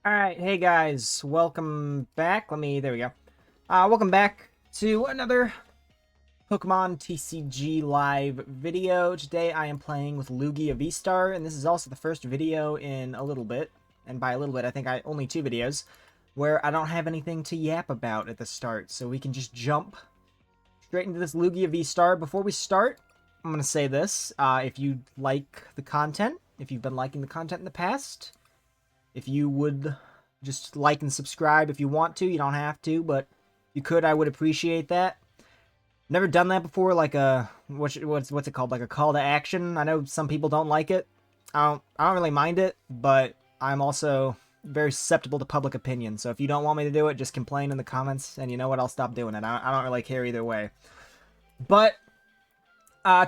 Alright, hey guys, welcome back. There we go. Welcome back to another Pokemon TCG live video. Today I am playing with Lugia VSTAR, and this is also the first video in a little bit, and by a little bit I think only 2 videos, where I don't have anything to yap about at the start, so we can just jump straight into this Lugia VSTAR. Before we start, I'm going to say this, if you like the content, if you've been liking the content in the past, if you would just like and subscribe if you want to, you don't have to, but if you could, I would appreciate that. Never done that before, like a, what's it called, like a call to action. I know some people don't like it. I don't really mind it, but I'm also very susceptible to public opinion, so if you don't want me to do it, just complain in the comments, and you know what, I'll stop doing it. I don't really care either way. But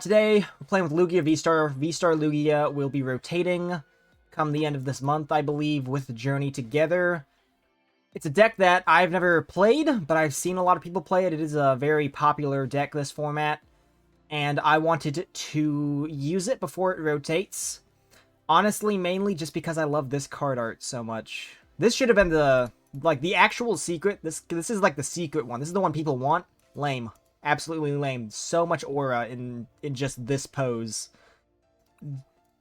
today, we're playing with Lugia VSTAR. VSTAR Lugia will be rotating come the end of this month, I believe, with the Journey Together. It's a deck that I've never played, but I've seen a lot of people play it. It is a very popular deck, this format, and I wanted to use it before it rotates. Honestly, mainly just because I love this card art so much. This should have been the actual secret. This is like the secret one. This is the one people want. Lame. Absolutely lame. So much aura in just this pose.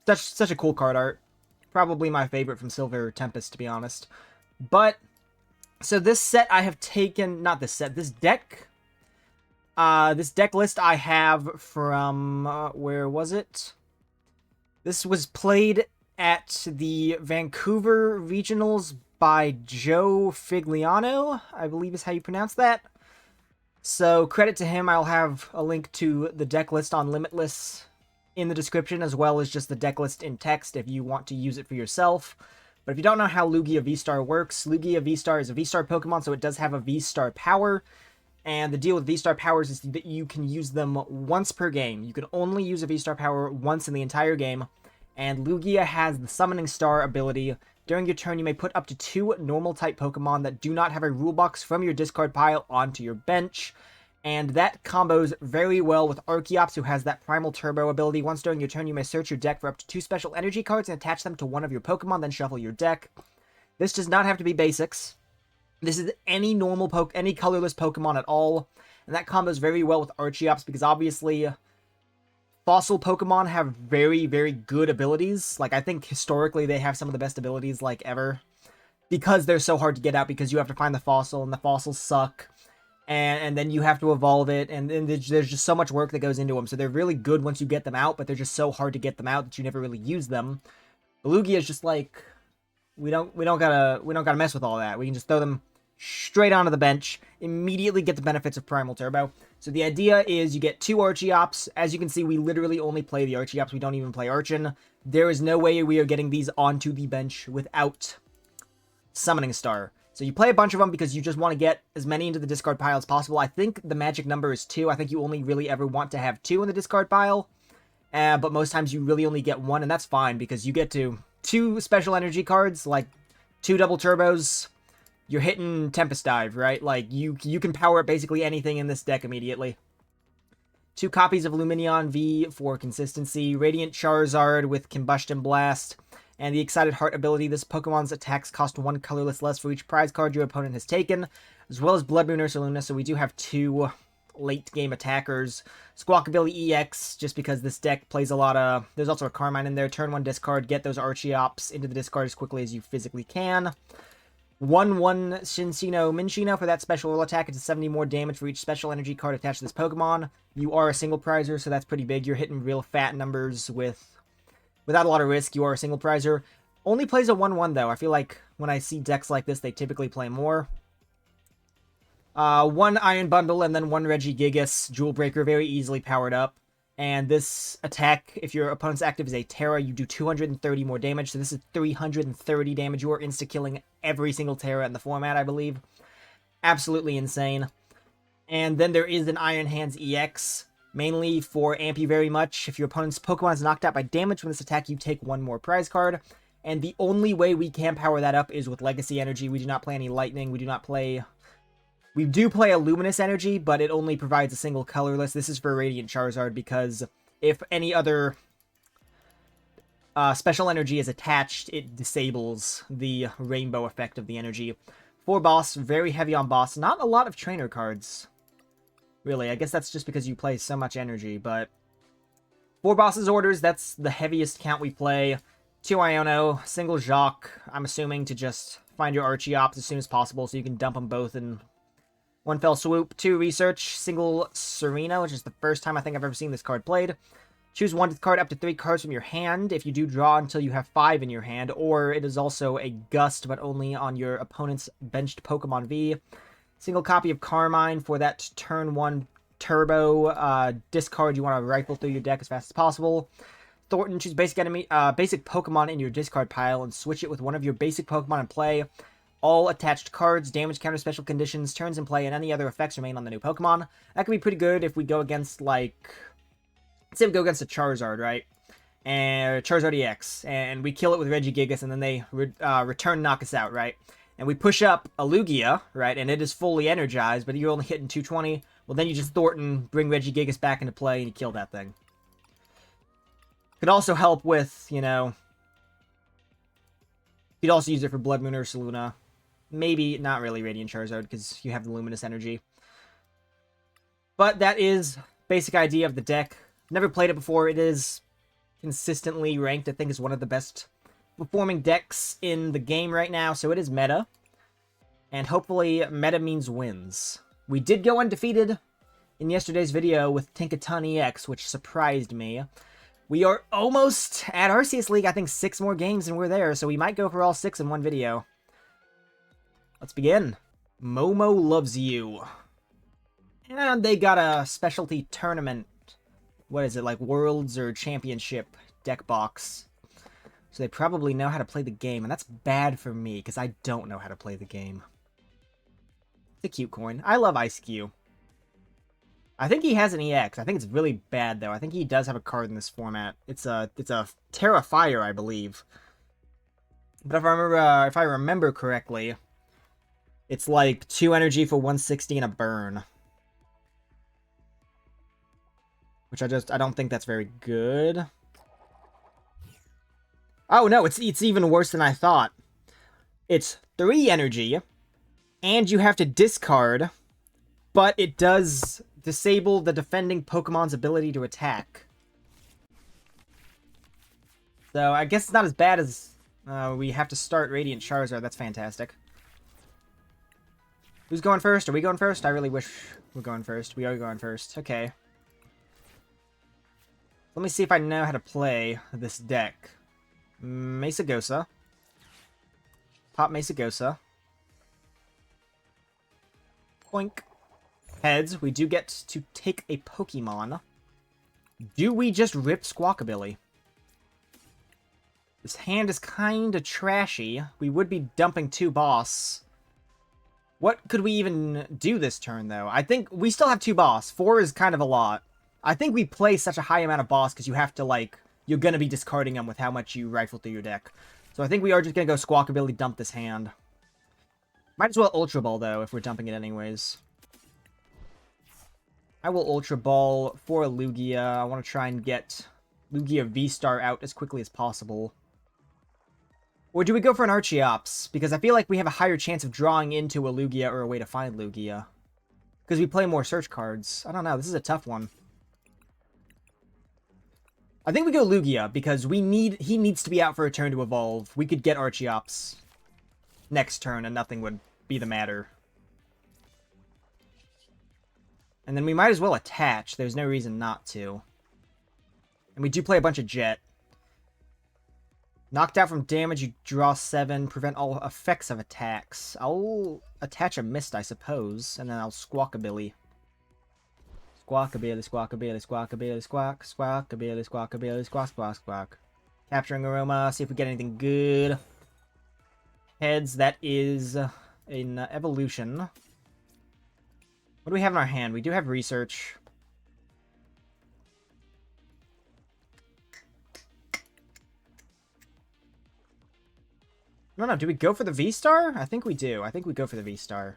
Such a cool card art. Probably my favorite from Silver Tempest, to be honest. But, so this set I have taken, not this set, this deck. This deck list I have from, where was it? This was played at the Vancouver Regionals by Joe Figliano, I believe is how you pronounce that. So, credit to him. I'll have a link to the deck list on Limitless in the description, as well as just the deck list in text if you want to use it for yourself. But if you don't know how Lugia VSTAR works, Lugia VSTAR is a VSTAR Pokemon, so it does have a VSTAR power. And the deal with VSTAR powers is that you can use them once per game. You can only use a VSTAR power once in the entire game. And Lugia has the Summoning Star ability. During your turn, you may put up to 2 normal-type Pokemon that do not have a rule box from your discard pile onto your bench. And that combos very well with Archeops, who has that Primal Turbo ability. Once during your turn, you may search your deck for up to 2 special energy cards and attach them to one of your Pokemon, then shuffle your deck. This does not have to be basics. This is any normal any colorless Pokemon at all. And that combos very well with Archeops, because obviously fossil Pokemon have very, very good abilities. Like, I think historically they have some of the best abilities, like, ever. Because they're so hard to get out, because you have to find the fossil, and the fossils suck. And then you have to evolve it, and then there's just so much work that goes into them. So they're really good once you get them out, but they're just so hard to get them out that you never really use them. But Lugia is just like, we don't gotta mess with all that. We can just throw them straight onto the bench, immediately get the benefits of Primal Turbo. So the idea is you get 2 Archeops. As you can see, we literally only play the Archeops. We don't even play Archon. There is no way we are getting these onto the bench without Summoning Star. So you play a bunch of them because you just want to get as many into the discard pile as possible. I think the magic number is 2. I think you only really ever want to have 2 in the discard pile. But most times you really only get 1, and that's fine because you get to 2 special energy cards, like 2 double turbos. You're hitting Tempest Dive, right? Like, you can power up basically anything in this deck immediately. 2 copies of Lumineon V for consistency. Radiant Charizard with Combustion Blast. And the Excited Heart ability, this Pokemon's attacks cost 1 colorless less for each prize card your opponent has taken, as well as Bloodmoon Ursaluna, so we do have 2 late-game attackers. Squawkabilly EX, just because this deck plays a lot of... There's also a Carmine in there. Turn 1 discard, get those Archeops into the discard as quickly as you physically can. 1/1 Minccino for that special attack. It's 70 more damage for each special energy card attached to this Pokemon. You are a single prizer, so that's pretty big. You're hitting real fat numbers without a lot of risk. You are a single prizer. Only plays a 1/1 though. I feel like when I see decks like this, they typically play more. 1 Iron Bundle and then 1 Regigigas Jewel Breaker, very easily powered up. And this attack, if your opponent's active is a Terra, you do 230 more damage. So this is 330 damage. You are insta-killing every single Terra in the format, I believe. Absolutely insane. And then there is an Iron Hands EX, mainly for amp you very much. If your opponent's Pokemon is knocked out by damage from this attack, you take 1 more prize card. And the only way we can power that up is with Legacy Energy. We do not play any Lightning. We do play a Luminous Energy, but it only provides a single colorless. This is for Radiant Charizard, because if any other special energy is attached, it disables the rainbow effect of the energy. 4 boss, very heavy on boss. Not a lot of trainer cards. Really, I guess that's just because you play so much energy, but 4 bosses orders, that's the heaviest count we play. 2 Iono, single Jacq, I'm assuming to just find your Archeops as soon as possible so you can dump them both in one fell swoop. 2 research, single Serena, which is the first time I think I've ever seen this card played. Choose 1 card up to 3 cards from your hand if you do draw until you have 5 in your hand, or it is also a Gust, but only on your opponent's benched Pokemon V. Single copy of Carmine for that turn 1 turbo discard you want to rifle through your deck as fast as possible. Thorton, choose basic Pokemon in your discard pile and switch it with one of your basic Pokemon in play. All attached cards, damage counter, special conditions, turns in play, and any other effects remain on the new Pokemon. That could be pretty good if we go against, like... Let's say we go against a Charizard, right? And Charizard EX, and we kill it with Regigigas, and then they return knock us out, right? And we push up a Lugia, right? And it is fully energized, but you're only hitting 220. Well, then you just Thorton, bring Regigigas back into play, and you kill that thing. Could also help with, you know... You'd also use it for Bloodmoon Ursaluna. Maybe not really Radiant Charizard, because you have the Luminous Energy. But that is basic idea of the deck. Never played it before. It is consistently ranked, I think, as one of the best performing decks in the game right now, so it is meta. And hopefully, meta means wins. We did go undefeated in yesterday's video with Cinccino EX, which surprised me. We are almost at Arceus League, I think 6 more games and we're there, so we might go for all 6 in one video. Let's begin. Momo loves you. And they got a specialty tournament. What is it, like Worlds or Championship deck box. So they probably know how to play the game, and that's bad for me, because I don't know how to play the game. It's a cute coin. I love Ice Cube. I think he has an EX. I think it's really bad, though. I think he does have a card in this format. It's a Terra Fire, I believe. But if I remember correctly, it's like 2 energy for 160 and a burn. Which I don't think that's very good. Oh no, it's even worse than I thought. It's 3 energy, and you have to discard, but it does disable the defending Pokemon's ability to attack. So I guess it's not as bad as we have to start Radiant Charizard. That's fantastic. Who's going first? Are we going first? I really wish we're going first. We are going first. Okay. Let me see if I know how to play this deck. Mesagoza. Pop Mesagoza. Boink. Heads, we do get to take a Pokemon. Do we just rip Squawkabilly? This hand is kinda trashy. We would be dumping 2 boss. What could we even do this turn, though? I think we still have 2 boss. 4 is kind of a lot. I think we play such a high amount of boss because you have to, like, you're going to be discarding them with how much you rifle through your deck. So I think we are just going to go Squawkabilly, dump this hand. Might as well Ultra Ball, though, if we're dumping it anyways. I will Ultra Ball for a Lugia. I want to try and get Lugia VSTAR out as quickly as possible. Or do we go for an Archeops? Because I feel like we have a higher chance of drawing into a Lugia or a way to find Lugia. Because we play more search cards. I don't know, this is a tough one. I think we go Lugia, because he needs to be out for a turn to evolve. We could get Archeops next turn, and nothing would be the matter. And then we might as well attach. There's no reason not to. And we do play a bunch of Jet. Knocked out from damage, you draw 7. Prevent all effects of attacks. I'll attach a Mist, I suppose. And then I'll Squawkabilly. Squawkabilly, Squawkabilly, Squawkabilly, Squawk, Squawkabilly, Squawkabilly, Squawk, Squawk, Squawk. Capturing Aroma, see if we get anything good. Heads, that is an evolution. What do we have in our hand? We do have Research. No, do we go for the V-Star? I think we do. I think we go for the V-Star.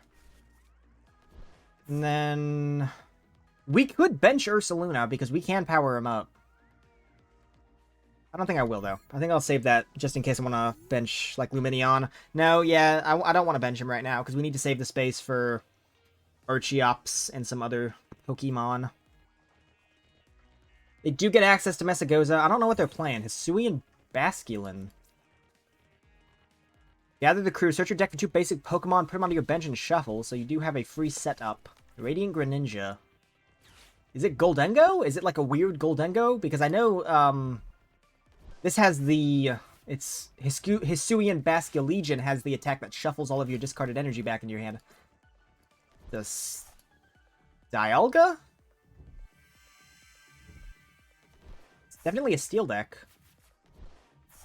And then we could bench Ursaluna because we can power him up. I don't think I will, though. I think I'll save that just in case I want to bench, like, Lumineon. No, yeah, I don't want to bench him right now, because we need to save the space for Archeops and some other Pokemon. They do get access to Mesagoza. I don't know what they're playing. Hisuian Basculin. Gather the crew. Search your deck for 2 basic Pokemon. Put them onto your bench and shuffle, so you do have a free setup. Radiant Greninja. Is it Goldengo? Is it like a weird Goldengo? Because I know, this has the... It's... Hisuian Basculegion has the attack that shuffles all of your discarded energy back into your hand. The... Dialga? It's definitely a steel deck.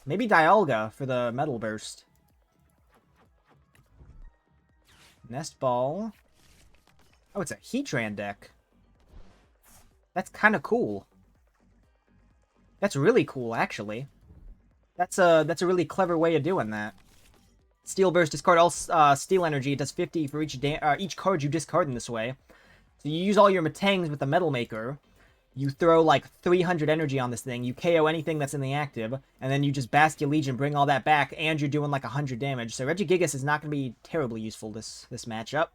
Maybe Dialga for the Metal Burst. Nest Ball. Oh, it's a Heatran deck. That's kind of cool. That's really cool, actually. That's a really clever way of doing that. Steel Burst, discard all Steel Energy. It does 50 for each card you discard in this way. So you use all your Metangs with the Metal Maker. You throw like 300 energy on this thing. You KO anything that's in the active, and then you just Basculegion, bring all that back, and you're doing like 100 damage. So Regigigas is not going to be terribly useful this matchup.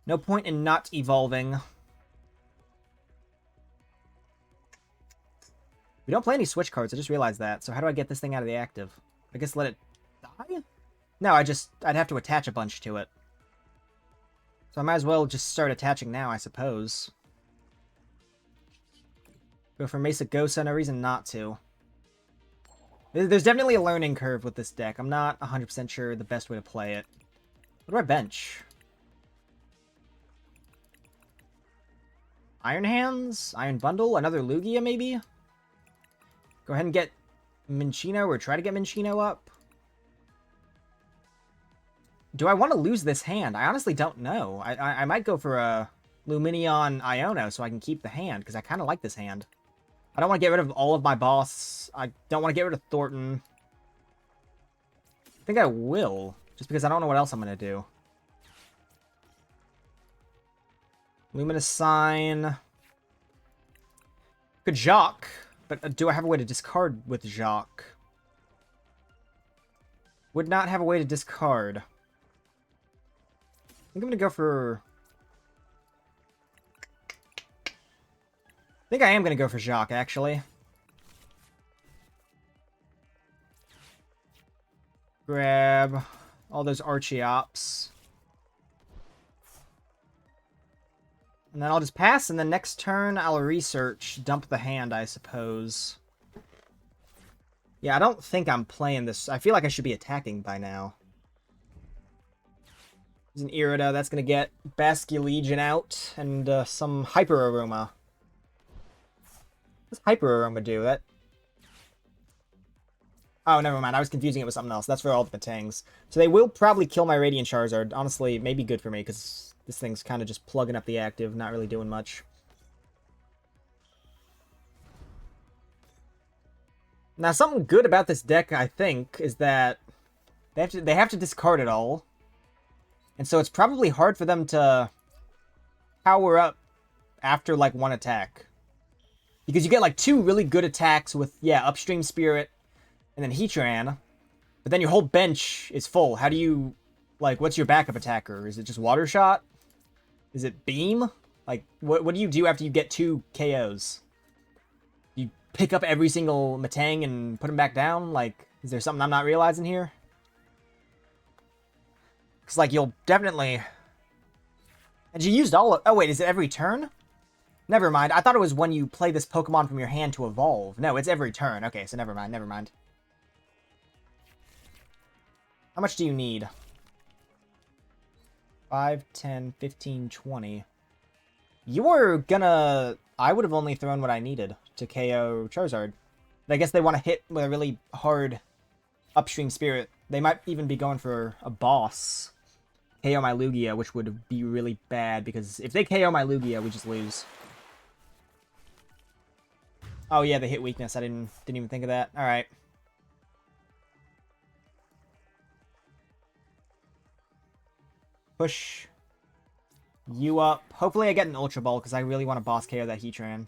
No point in not evolving. We don't play any switch cards, I just realized that. So how do I get this thing out of the active? I guess let it die? No, I'd have to attach a bunch to it. So I might as well just start attaching now, I suppose. Go for Mesagoza, no reason not to. There's definitely a learning curve with this deck. I'm not 100% sure the best way to play it. What do I bench? Iron Hands? Iron Bundle? Another Lugia, maybe? Go ahead and get Minccino, or try to get Minccino up. Do I want to lose this hand? I honestly don't know. I might go for a Lumineon Iono so I can keep the hand, because I kind of like this hand. I don't want to get rid of all of my boss. I don't want to get rid of Thorton. I think I will, just because I don't know what else I'm going to do. Luminous Sign. Good Jacq. But do I have a way to discard with Jacq? Would not have a way to discard. I think I'm going to go for... I think I am going to go for Jacq, actually. Grab all those Archeops. And then I'll just pass, and then next turn I'll research, dump the hand, I suppose. Yeah, I don't think I'm playing this. I feel like I should be attacking by now. There's an Irida. That's going to get Basculegion out, and some Hyper Aroma. What's Hyper Aroma do? That... Oh, never mind. I was confusing it with something else. That's for all the Metangs. So they will probably kill my Radiant Charizard. Honestly, maybe good for me, because this thing's kind of just plugging up the active, not really doing much. Now, something good about this deck, I think, is that they have to discard it all. And so it's probably hard for them to power up after, like, one attack. Because you get, like, 2 really good attacks with, yeah, Upstream Spirit and then Heatran. But then your whole bench is full. How do you... Like, what's your backup attacker? Is it just Water Shot? Is it Beam? Like, what do you do after you get 2 KOs? You pick up every single Metang and put him back down? Like, is there something I'm not realizing here? Because, like, you'll definitely... And you used all of... Oh, wait, is it every turn? Never mind. I thought it was when you play this Pokemon from your hand to evolve. No, it's every turn. Okay, so never mind, never mind. How much do you need? 5, 10, 15, 20. You were gonna... I would have only thrown what I needed to KO Charizard. But I guess they want to hit with a really hard Upstream Spirit. They might even be going for a boss. KO my Lugia, which would be really bad, because if they KO my Lugia, we just lose. Oh yeah, the hit weakness. I didn't even think of that. Alright. Push you up. Hopefully I get an Ultra Ball, because I really want to boss KO that Heatran.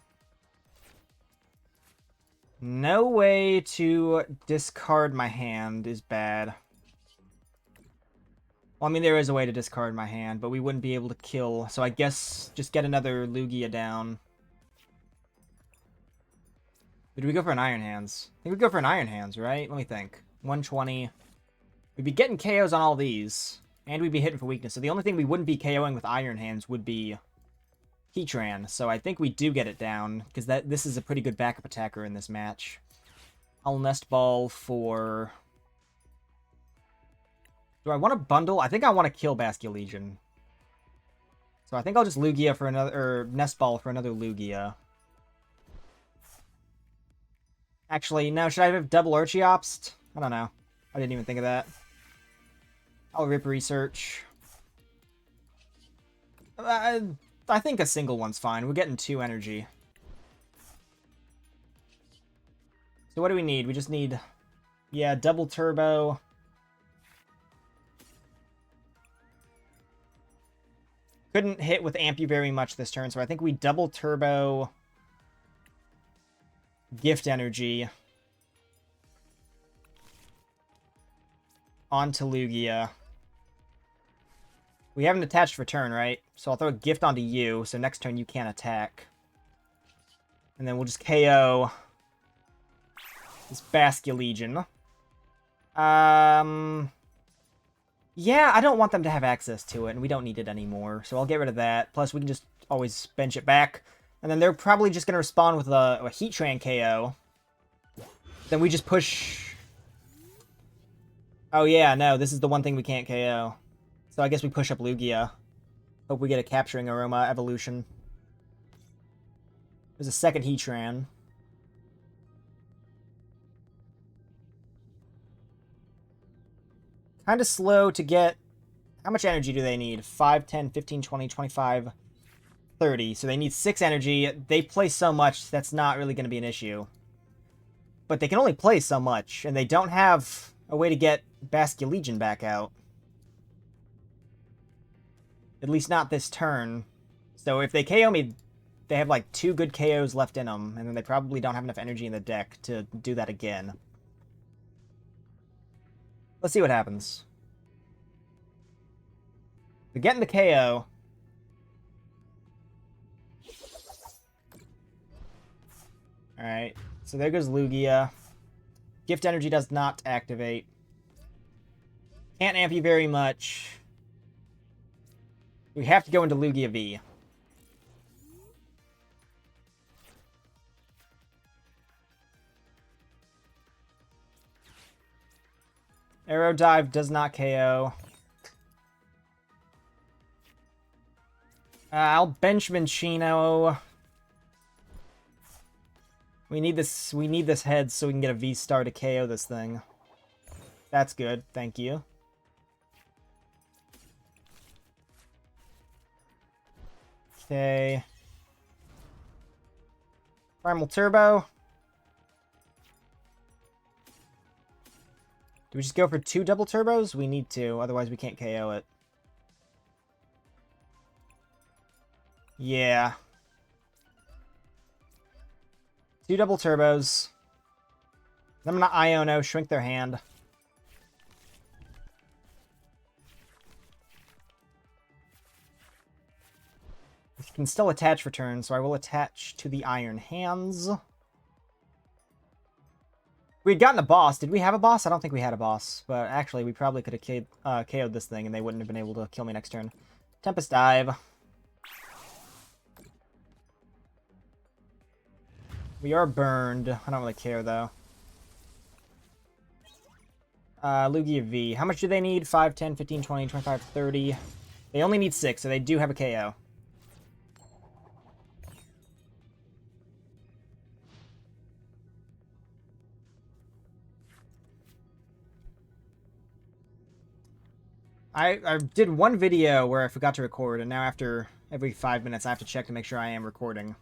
No way to discard my hand is bad. Well, I mean, there is a way to discard my hand, but we wouldn't be able to kill. So I guess just get another Lugia down. Did we go for an Iron Hands? I think we go for an Iron Hands, right? Let me think. 120. We'd be getting KOs on all these. And we'd be hitting for weakness. So the only thing we wouldn't be KOing with Iron Hands would be Heatran. So I think we do get it down, because this is a pretty good backup attacker in this match. I'll Nest Ball for... Do I want to bundle? I think I want to kill Basculegion. So I think I'll just Lugia for another... Or Nest Ball for another Lugia. Actually, no. Should I have double Archeops? I don't know. I didn't even think of that. I'll rip research. I think a single one's fine. We're getting 2 energy. So what do we need? We just need... Yeah, double turbo. Couldn't hit with Ampu very much this turn, so I think we double turbo Gift Energy onto Lugia. We haven't attached for turn, right? So I'll throw a Gift onto you, so next turn you can't attack. And then we'll just KO this Basculegion. Yeah, I don't want them to have access to it, and we don't need it anymore, so I'll get rid of that. Plus, we can just always bench it back. And then they're probably just going to respond with a Heatran KO. Then we just push... Oh yeah, no, this is the one thing we can't KO. So I guess we push up Lugia. Hope we get a Capturing Aroma evolution. There's a second Heatran. Kind of slow to get... How much energy do they need? 5, 10, 15, 20, 25, 30. So they need 6 energy. They play so much, that's not really going to be an issue. But they can only play so much, and they don't have a way to get Basculegion back out. At least not this turn. So if they KO me, they have like 2 good KOs left in them, and then they probably don't have enough energy in the deck to do that again. Let's see what happens. They're getting the KO. Alright, so there goes Lugia. Gift Energy does not activate. Can't amp you very much. We have to go into Lugia V. Arrow Dive does not KO. I'll bench Minccino. We need this head so we can get a V-Star to KO this thing. That's good, thank you. Okay. Primal Turbo. Do we just go for 2 double turbos? We need to, otherwise we can't KO it. Yeah. 2 double turbos. I'm gonna Iono, shrink their hand. We can still attach for turn, so I will attach to the Iron Hands. We had gotten a boss. Did we have a boss? I don't think we had a boss. But actually, we probably could have KO'd this thing, and they wouldn't have been able to kill me next turn. Tempest Dive. We are burned. I don't really care, though. Lugia V. How much do they need? 5, 10, 15, 20, 25, 30. They only need 6, so they do have a KO. I did one video where I forgot to record, and now after every 5 minutes I have to check to make sure I am recording.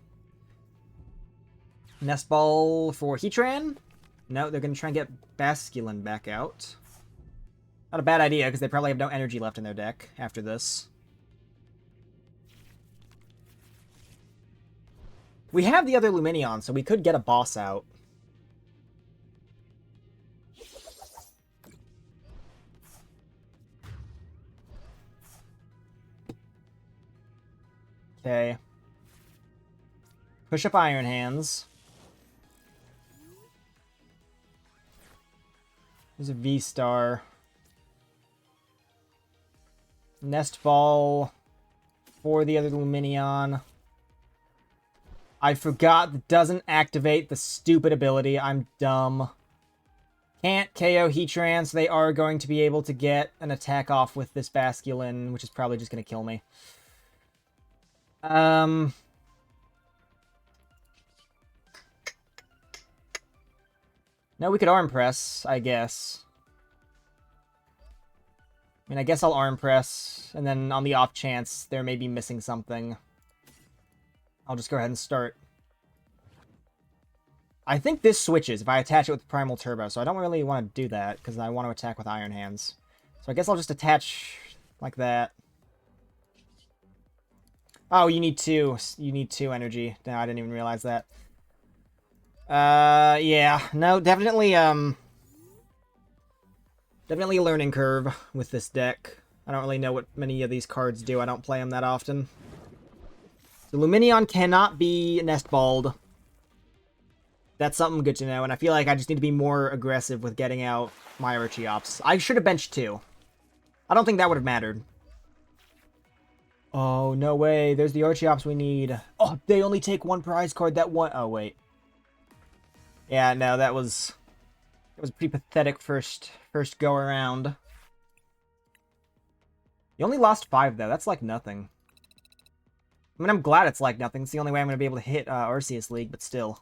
Nest Ball for Heatran? No, they're going to try and get Basculegion back out. Not a bad idea, because they probably have no energy left in their deck after this. We have the other Lumineon, so we could get a boss out. Okay. Push up Iron Hands. There's a V-Star. Nest Ball for the other Lumineon. I forgot that doesn't activate the stupid ability. I'm dumb. Can't KO Heatran, so they are going to be able to get an attack off with this Basculin, which is probably just going to kill me. No, we could Arm Press, I guess. I mean, I guess I'll Arm Press, and then on the off chance there may be missing something, I'll just go ahead and start. I think this switches if I attach it with Primal Turbo, so I don't really want to do that, because I want to attack with Iron Hands. So I guess I'll just attach like that. Oh, you need two. You need 2 energy. No, I didn't even realize that. Yeah. No, definitely, definitely a learning curve with this deck. I don't really know what many of these cards do. I don't play them that often. The Lumineon cannot be Nest Balled. That's something good to know, and I feel like I just need to be more aggressive with getting out my Archeops. I should have benched 2. I don't think that would have mattered. Oh, no way. There's the Archeops we need. Oh, they only take 1 prize card. That one... Oh, wait. Yeah, no, that was a pretty pathetic first go around. You only lost 5, though. That's like nothing. I mean, I'm glad it's like nothing. It's the only way I'm going to be able to hit Arceus League, but still.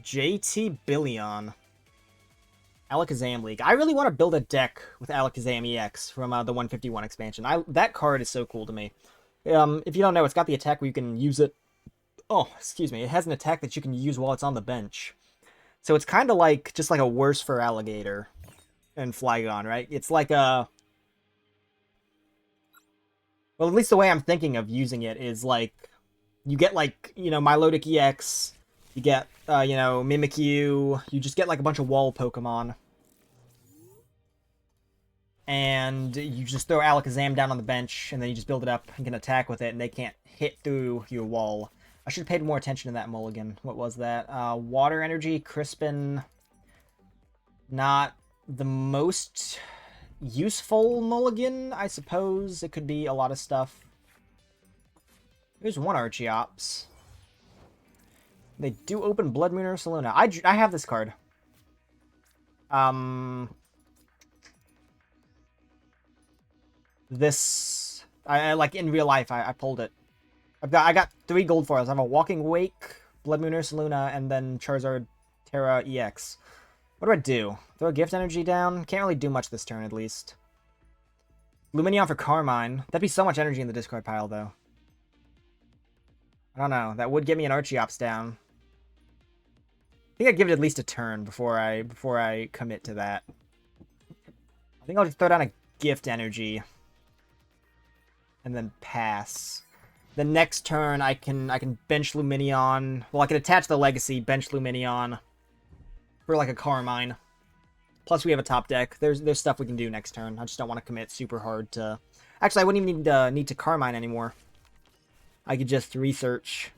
JT Billion. Alakazam League. I really want to build a deck with Alakazam EX from the 151 expansion. That card is so cool to me. If you don't know, it's got the attack where you can use it... Oh, excuse me. It has an attack that you can use while it's on the bench. So it's kind of like, just like a worse for Alligator and Flygon, right? It's like a... Well, at least the way I'm thinking of using it is like... You get like, you know, Milotic EX... You get, you know, Mimikyu. You just get, like, a bunch of wall Pokemon. And you just throw Alakazam down on the bench, and then you just build it up and can attack with it, and they can't hit through your wall. I should have paid more attention to that mulligan. What was that? Water Energy, Crispin. Not the most useful mulligan, I suppose. It could be a lot of stuff. There's one Archeops. They do open Bloodmoon Ursaluna. I have this card. This... I like, in real life, I pulled it. I got 3 gold foils. I have a Walking Wake, Bloodmoon Ursaluna, and then Charizard EX. What do I do? Throw a Gift Energy down? Can't really do much this turn, at least. Lumineon for Carmine. That'd be so much energy in the discard pile, though. I don't know. That would get me an Archeops down. I think I'd give it at least a turn before I commit to that. I think I'll just throw down a Gift Energy. And then pass. The next turn, I can bench Lumineon. Well, I can attach the Legacy, bench Lumineon for like a Carmine. Plus, we have a top deck. There's stuff we can do next turn. I just don't want to commit super hard to... Actually, I wouldn't even need to Carmine anymore. I could just research.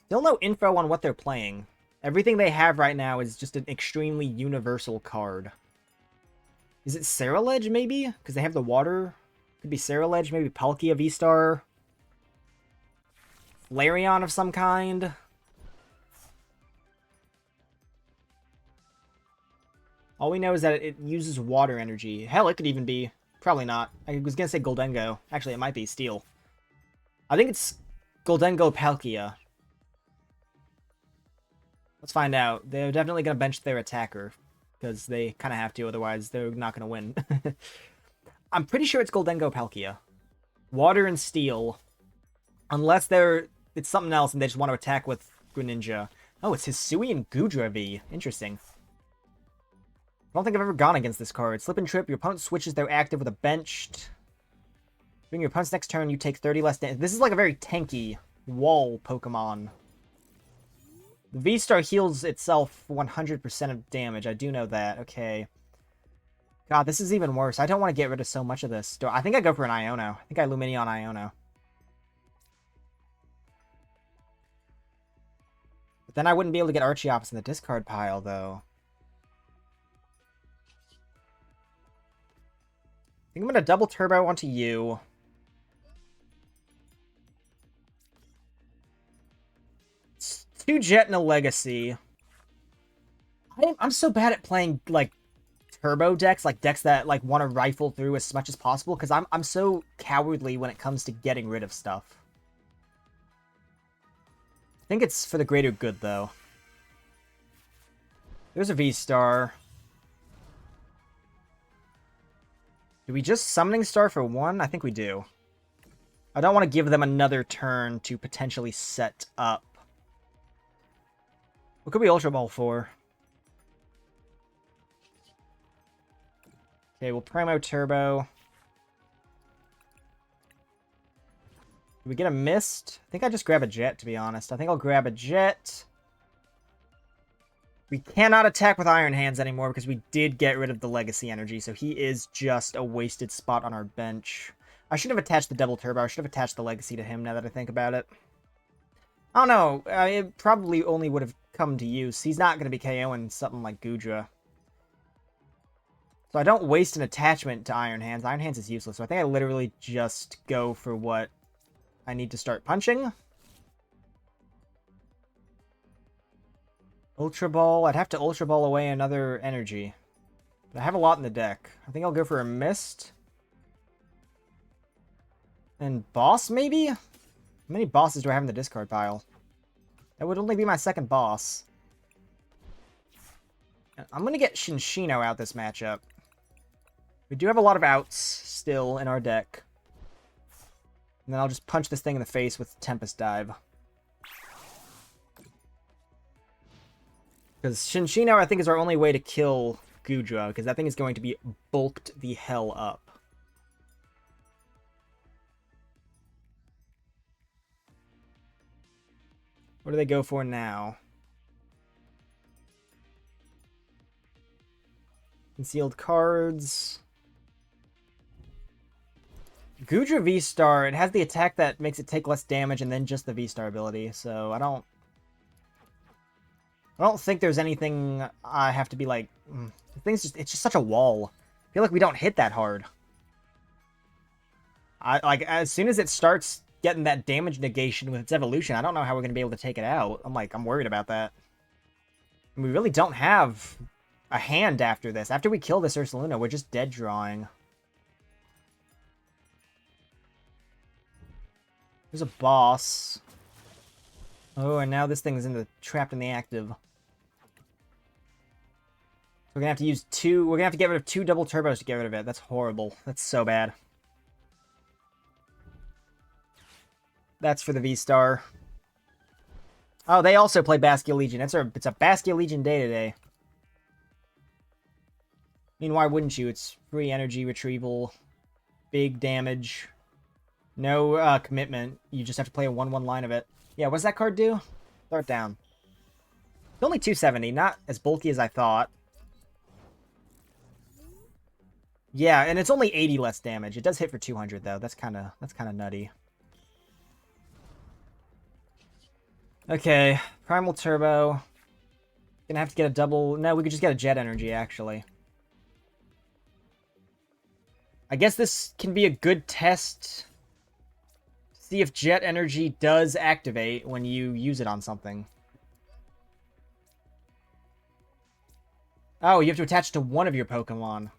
Still no info on what they're playing. Everything they have right now is just an extremely universal card. Is it Ceruledge, maybe? Because they have the water. Could be Ceruledge, maybe Palkia V-Star. Flareon of some kind. All we know is that it uses water energy. Hell, it could even be... Probably not. I was going to say Goldengo. Actually, it might be Steel. I think it's Goldengo Palkia. Let's find out. They're definitely going to bench their attacker. Because they kind of have to, otherwise they're not going to win. I'm pretty sure it's Goldengo Palkia. Water and Steel. Unless it's something else and they just want to attack with Greninja. Oh, it's Hisuian Goodra V. Interesting. I don't think I've ever gone against this card. Slip and Trip, your opponent switches their active with a benched. During your opponent's next turn, you take 30 less damage. This is like a very tanky wall Pokemon. The V-Star heals itself 100% of damage. I do know that. Okay. God, this is even worse. I don't want to get rid of so much of this. I think I go for an Iono. I think I Lumineon Iono. But then I wouldn't be able to get Archeops in the discard pile, though. I think I'm going to double turbo onto you. It's 2 Jet and a Legacy. I'm so bad at playing, like, turbo decks, like decks that, like, want to rifle through as much as possible, because I'm so cowardly when it comes to getting rid of stuff. I think it's for the greater good, though. There's a V-Star. Do we just Summoning Star for 1? I think we do. I don't want to give them another turn to potentially set up. What could we Ultra Ball for? Okay, we'll Primo Turbo. Do we get a Mist? I think I just grab a Jet, to be honest. I think I'll grab a Jet. We cannot attack with Iron Hands anymore because we did get rid of the Legacy Energy, so he is just a wasted spot on our bench. I should have attached the Double Turbo. I should have attached the Legacy to him now that I think about it. I don't know. It probably only would have come to use. He's not going to be KOing something like Goodra. So I don't waste an attachment to Iron Hands. Iron Hands is useless, so I think I literally just go for what I need to start punching. Ultra Ball. I'd have to Ultra Ball away another energy. But I have a lot in the deck. I think I'll go for a Mist. And Boss, maybe? How many bosses do I have in the discard pile? That would only be my second boss. I'm going to get Cinccino out this matchup. We do have a lot of outs still in our deck. And then I'll just punch this thing in the face with Tempest Dive. Because Cinccino, I think, is our only way to kill Goodra, because that thing is going to be bulked the hell up. What do they go for now? Concealed cards. Goodra V-Star, it has the attack that makes it take less damage and then just the V-Star ability, so I don't think there's anything I have to be like... The thing's just, it's just such a wall. I feel like we don't hit that hard. Like, as soon as it starts getting that damage negation with its evolution, I don't know how we're going to be able to take it out. I'm worried about that. And we really don't have a hand after this. After we kill this Ursaluna, we're just dead drawing. There's a boss. Oh, and now this thing's trapped in the active. We're gonna have to use two. We're gonna have to get rid of 2 double turbos to get rid of it. That's horrible. That's so bad. That's for the V-Star. Oh, they also play Bastia Legion. It's a Bastia Legion day today. I mean, why wouldn't you? It's free energy retrieval, big damage, no commitment. You just have to play a 1/1 line of it. Yeah, what's that card do? Throw it down. It's only 270, not as bulky as I thought. Yeah, and it's only 80 less damage. It does hit for 200 though. That's kind of nutty. Okay, Primal Turbo. Gonna have to get a double... No, we could just get a Jet Energy, actually. I guess this can be a good test to see if Jet Energy does activate when you use it on something. Oh, you have to attach it to one of your Pokemon.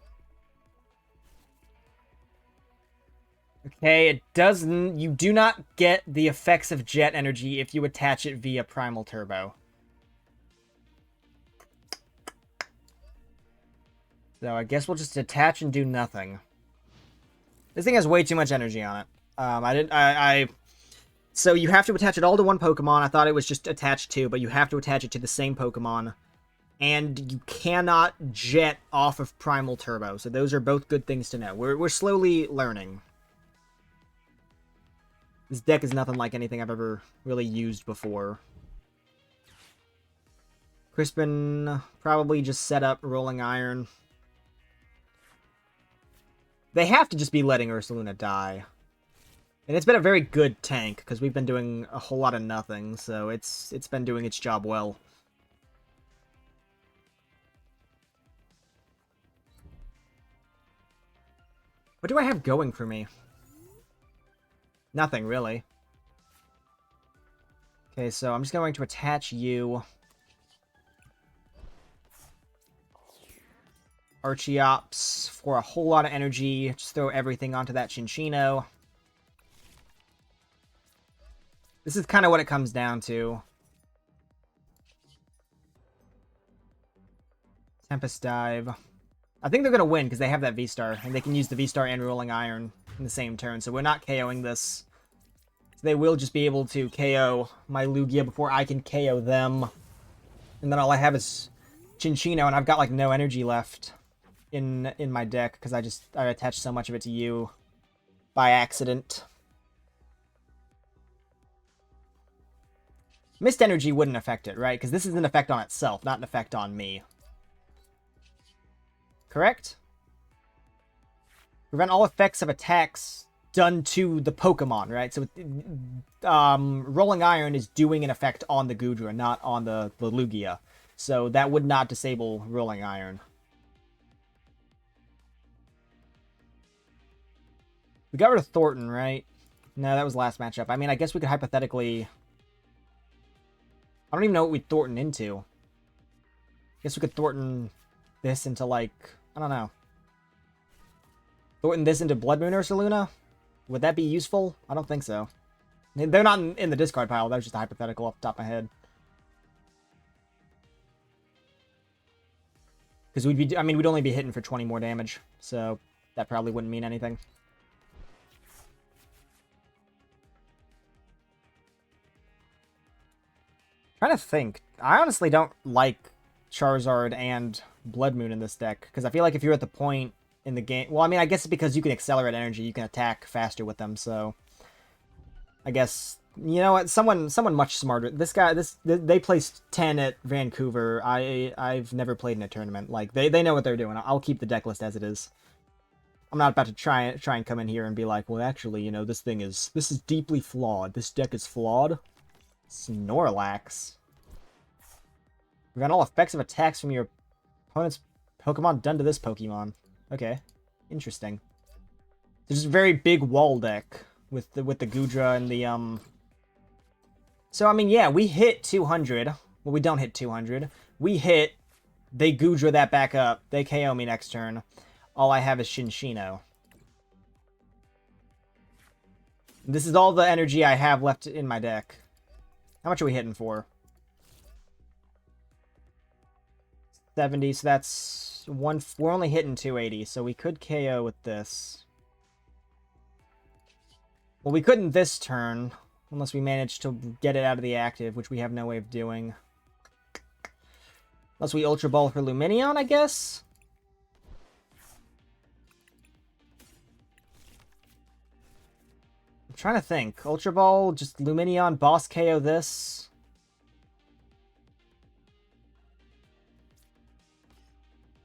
Okay, it doesn't... You do not get the effects of Jet Energy if you attach it via Primal Turbo. So I guess we'll just attach and do nothing. This thing has way too much energy on it. So you have to attach it all to one Pokemon. I thought it was just attached to, but you have to attach it to the same Pokemon. And you cannot Jet off of Primal Turbo. So those are both good things to know. We're slowly learning. This deck is nothing like anything I've ever really used before. Crispin probably just set up Rolling Iron. They have to just be letting Ursaluna die. And it's been a very good tank, because we've been doing a whole lot of nothing, so it's been doing its job well. What do I have going for me? Nothing, really. Okay, so I'm just going to attach you. Archeops for a whole lot of energy. Just throw everything onto that Cinccino. This is kind of what it comes down to. Tempest Dive. I think they're going to win because they have that V-Star. And they can use the V-Star and Rolling Iron in the same turn. So we're not KOing this. So they will just be able to KO my Lugia before I can KO them. And then all I have is Cinccino, and I've got like no energy left in my deck because I attached so much of it to you by accident. Mist Energy wouldn't affect it, right? Because this is an effect on itself, not an effect on me. Correct? Prevent all effects of attacks done to the Pokemon, right? So Rolling Iron is doing an effect on the Goodra, not on the Lugia. So that would not disable Rolling Iron. We got rid of Thorton, right? No, that was last matchup. I mean, I guess we could hypothetically... I don't even know what we'd Thorton into. I guess we could Thorton this into, like... I don't know. Thorton this into Bloodmoon Ursaluna? Would that be useful? I don't think so. They're not in the discard pile. That was just a hypothetical off the top of my head. Because we'd be... I mean, we'd only be hitting for 20 more damage. So that probably wouldn't mean anything. Trying to think. I honestly don't like Charizard and Bloodmoon in this deck, because I feel like if you're at the point in the game... Well, I mean, I guess it's because you can accelerate energy, you can attack faster with them, so... I guess... You know what? Someone much smarter. This guy, they placed 10 at Vancouver. I've never played in a tournament. Like, they know what they're doing. I'll keep the deck list as it is. I'm not about to try and come in here and be like, well, actually, you know, this is deeply flawed. This deck is flawed. Snorlax. Prevent all effects of attacks from your opponent's Pokemon done to this Pokemon. Okay. Interesting. There's a very big wall deck with the Goodra and the So I mean, yeah, we hit 200. Well, we don't hit 200. We hit, they Goodra that back up. They KO me next turn. All I have is Cinccino. This is all the energy I have left in my deck. How much are we hitting for? 70, so that's one. We're only hitting 280, so we could KO with this. Well, we couldn't this turn, unless we managed to get it out of the active, which we have no way of doing. Unless we Ultra Ball for Lumineon, I guess? I'm trying to think. Ultra Ball, just Lumineon, boss KO this.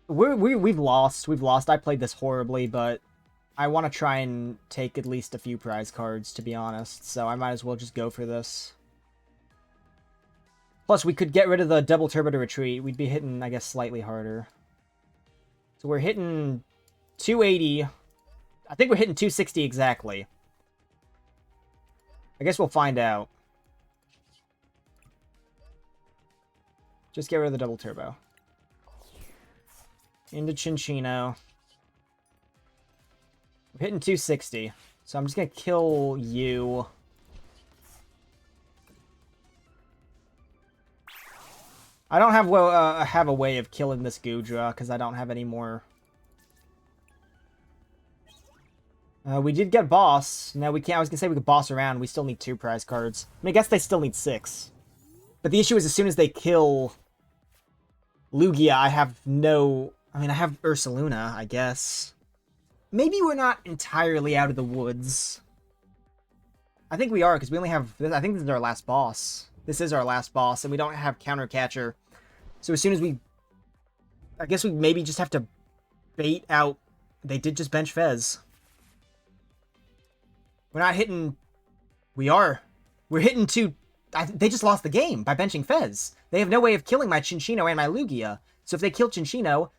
We've lost. We've lost. I played this horribly, but I want to try and take at least a few prize cards, to be honest. So I might as well just go for this. Plus, we could get rid of the double turbo to retreat. We'd be hitting, I guess, slightly harder. So we're hitting 280. I think we're hitting 260 exactly. I guess we'll find out. Just get rid of the double turbo. Into Cinccino. We're hitting 260. So I'm just going to kill you. I don't have a way of killing this Goodra because I don't have any more. We did get boss. No, we can't. I was going to say we could boss around. We still need 2 prize cards. I mean, I guess they still need 6. But the issue is as soon as they kill Lugia, I have no... I mean, I have Ursaluna, I guess. Maybe we're not entirely out of the woods. I think we are, because we only have... I think this is our last boss. This is our last boss, and we don't have Counter Catcher. So as soon as we... I guess we maybe just have to bait out... They did just bench Fez. We're not hitting... We are. We're hitting two... They just lost the game by benching Fez. They have no way of killing my Cinccino and my Lugia. So if they kill Cinccino,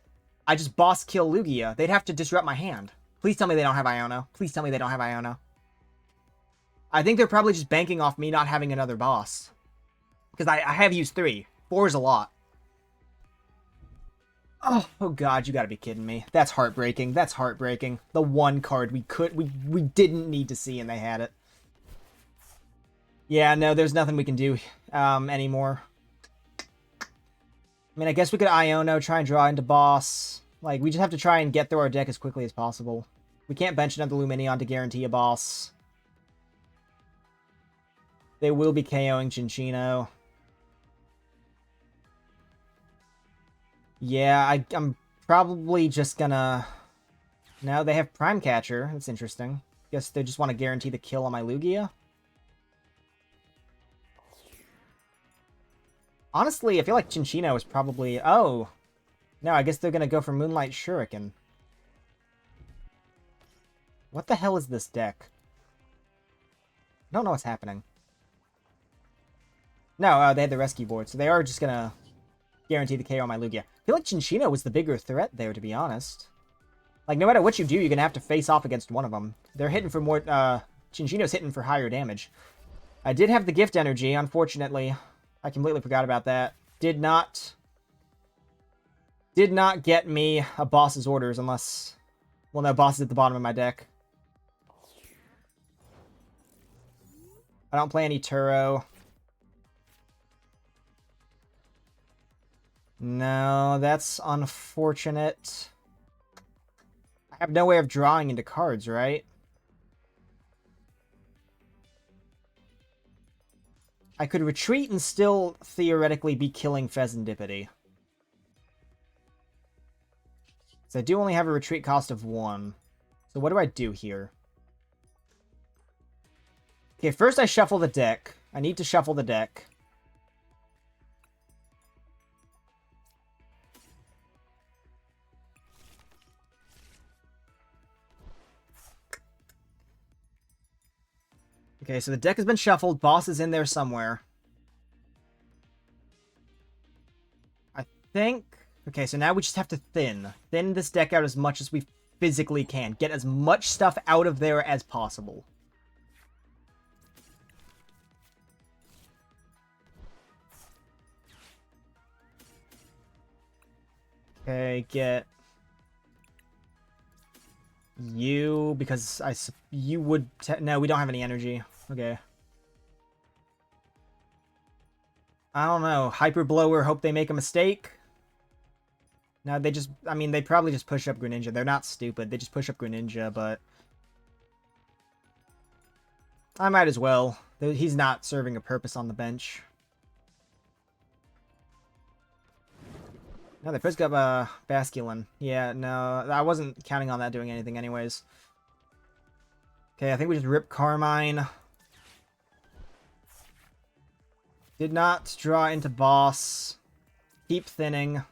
I just boss kill Lugia. They'd have to disrupt my hand. Please tell me they don't have Iono. Please tell me they don't have Iono. I think they're probably just banking off me not having another boss. Because I have used 3. 4 is a lot. Oh god, you gotta be kidding me. That's heartbreaking. That's heartbreaking. The one card we didn't need to see and they had it. Yeah, no, there's nothing we can do anymore. I mean, I guess we could Iono, try and draw into boss. Like, we just have to try and get through our deck as quickly as possible. We can't bench another Lumineon to guarantee a boss. They will be KOing Cinccino. Yeah, I'm probably just gonna... No, they have Prime Catcher. That's interesting. Guess they just want to guarantee the kill on my Lugia. Honestly, I feel like Cinccino is probably... Oh! No, I guess they're gonna go for Moonlight Shuriken. What the hell is this deck? I don't know what's happening. No, they had the rescue board, so they are just gonna guarantee the KO on my Lugia. I feel like Cinccino was the bigger threat there, to be honest. Like, no matter what you do, you're gonna have to face off against one of them. They're hitting for more... Cinccino's hitting for higher damage. I did have the Gift Energy, unfortunately. I completely forgot about that. Did not get me a boss's orders unless... Well, no, boss is at the bottom of my deck. I don't play any Turo. No, that's unfortunate. I have no way of drawing into cards, right? I could retreat and still theoretically be killing Fezandipity. So I do only have a retreat cost of 1. So what do I do here? Okay, first I shuffle the deck. I need to shuffle the deck. Okay, so the deck has been shuffled. Boss is in there somewhere. I think... Okay, so now we just have to thin this deck out as much as we physically can. Get as much stuff out of there as possible. Okay, get... You, because you would... No, we don't have any energy. Okay. I don't know. Hyper Blower, hope they make a mistake. No, they just... I mean, they probably just push up Greninja. They're not stupid. They just push up Greninja, but... I might as well. He's not serving a purpose on the bench. No, they first got Basculin. Yeah, no, I wasn't counting on that doing anything anyways. Okay, I think we just rip Carmine. Did not draw into boss. Keep thinning.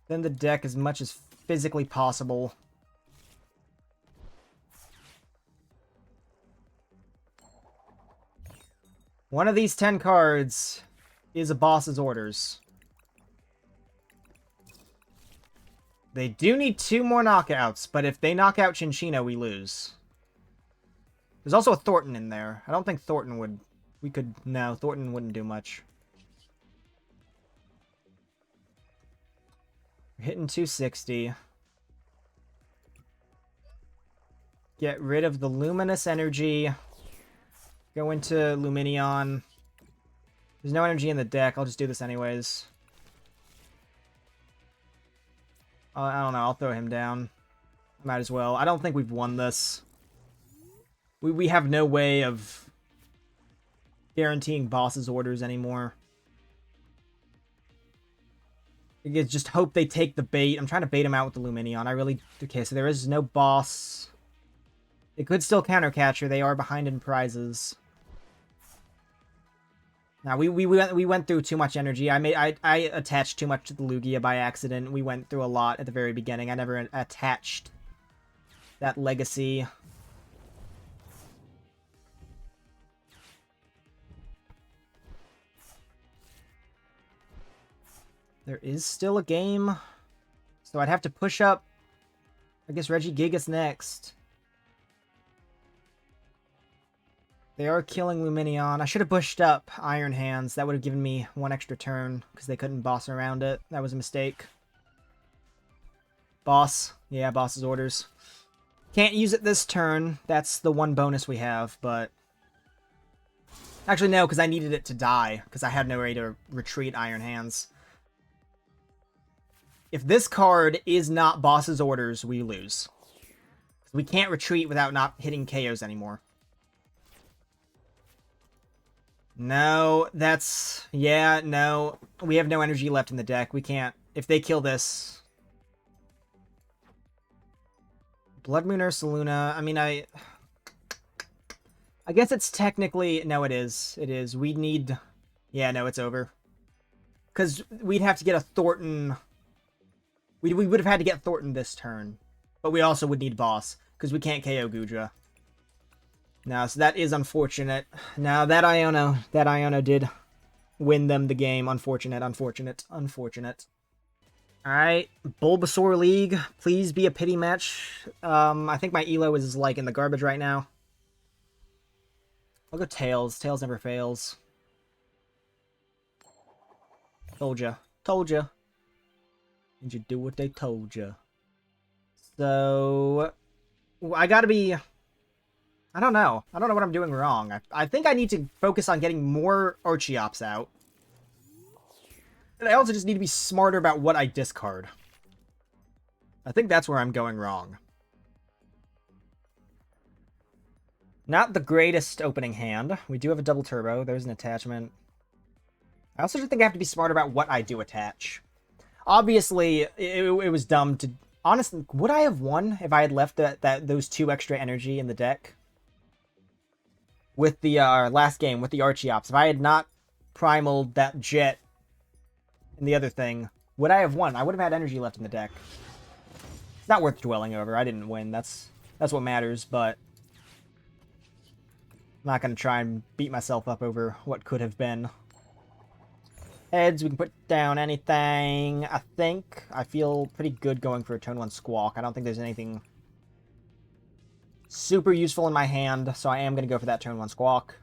Thin the deck as much as physically possible. One of these 10 cards is a boss's orders. They do need 2 more knockouts, but if they knock out Cinccino, we lose. There's also a Thorton in there. I don't think Thorton would... No, Thorton wouldn't do much. We're hitting 260. Get rid of the Luminous Energy. Go into Lumineon. There's no energy in the deck. I'll just do this anyways. I don't know. I'll throw him down. Might as well. I don't think we've won this. We have no way of guaranteeing boss's orders anymore. I just hope they take the bait. I'm trying to bait him out with the Lumineon. I really... Okay, so there is no boss. They could still counter Catcher. They are behind in prizes. Now, we went through too much energy. I attached too much to the Lugia by accident. We went through a lot at the very beginning. I never attached that Legacy. There is still a game. So I'd have to push up, I guess, Regigigas next. They are killing Lumineon. I should have pushed up Iron Hands. That would have given me one extra turn because they couldn't boss around it. That was a mistake. Boss. Yeah, boss's orders. Can't use it this turn. That's the one bonus we have, but... Actually, no, because I needed it to die because I had no way to retreat Iron Hands. If this card is not boss's orders, we lose. We can't retreat without not hitting KOs anymore. No, that's... Yeah, no. We have no energy left in the deck. We can't... If they kill this... Bloodmoon Ursaluna. I mean, I guess it's technically... No, it is. It is. We need... Yeah, no, it's over. Because we'd have to get a Thorton... We would have had to get Thorton this turn. But we also would need boss. Because we can't KO Goodra. No, so that is unfortunate. Now, that Iono did win them the game. Unfortunate, unfortunate, unfortunate. Alright, Bulbasaur League. Please be a pity match. I think my elo is, like, in the garbage right now. I'll go Tails. Tails never fails. Told ya. Told ya. Did you do what they told ya? So... I gotta be... I don't know. I don't know what I'm doing wrong. I think I need to focus on getting more Archeops out. And I also just need to be smarter about what I discard. I think that's where I'm going wrong. Not the greatest opening hand. We do have a double turbo. There's an attachment. I also just think I have to be smart about what I do attach. Obviously, it was dumb to... Honestly, would I have won if I had left those 2 extra energy in the deck? With the last game, with the Archeops. If I had not primaled that jet and the other thing, would I have won? I would have had energy left in the deck. It's not worth dwelling over. I didn't win. That's what matters, but... I'm not going to try and beat myself up over what could have been. Heads, we can put down anything. I feel pretty good going for a turn 1 Squawk. I don't think there's anything super useful in my hand, so I am going to go for that turn 1 Squawk.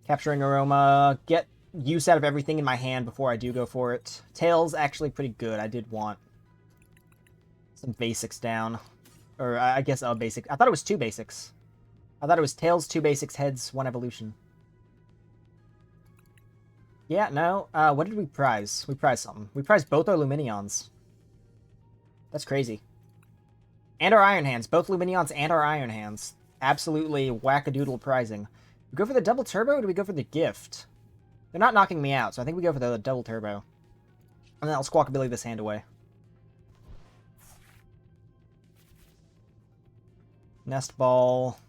Capturing Aroma. Get use out of everything in my hand before I do go for it. Tails, actually pretty good. I did want some basics down. Or, I guess a basic. I thought it was 2 basics. I thought it was Tails, 2 basics, Heads, 1 evolution. Yeah, no. What did we prize? We prized something. We prized both our Lumineons. That's crazy. And our Iron Hands. Both Lumineons and our Iron Hands. Absolutely wackadoodle prizing. We go for the double turbo, or do we go for the gift? They're not knocking me out, so I think we go for the double turbo. And then I'll Squawkabilly this hand away. Nest Ball.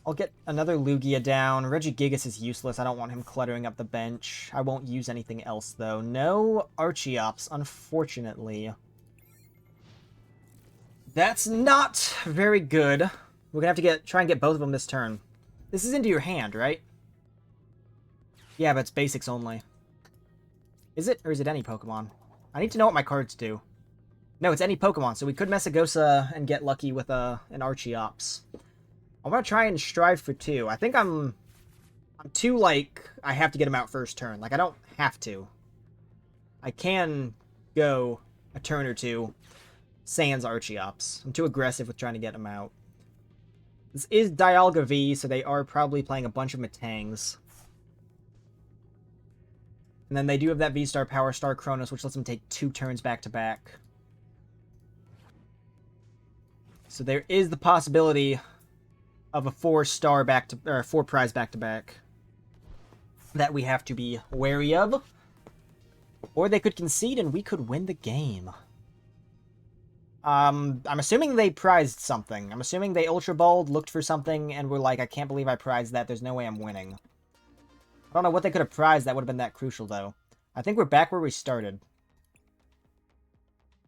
I'll get another Lugia down. Regigigas is useless. I don't want him cluttering up the bench. I won't use anything else, though. No Archeops, unfortunately. That's not very good. We're gonna have to try and get both of them this turn. This is into your hand, right? Yeah, but it's basics only. Is it? Or is it any Pokemon? I need to know what my cards do. No, it's any Pokemon, so we could Mesagoza and get lucky with an Archeops. I want to try and strive for 2. I think I'm too, like, I have to get him out first turn. Like, I don't have to. I can go a turn or 2 sans Archeops. I'm too aggressive with trying to get him out. This is Dialga V, so they are probably playing a bunch of Matangs. And then they do have that V-Star Power Star Chronos, which lets them take 2 turns back-to-back. So there is the possibility of a 4-star or 4 prize back-to-back that we have to be wary of. Or they could concede and we could win the game. I'm assuming they prized something. I'm assuming they Ultra Balled, looked for something, and were like, I can't believe I prized that. There's no way I'm winning. I don't know what they could have prized that would have been that crucial, though. I think we're back where we started.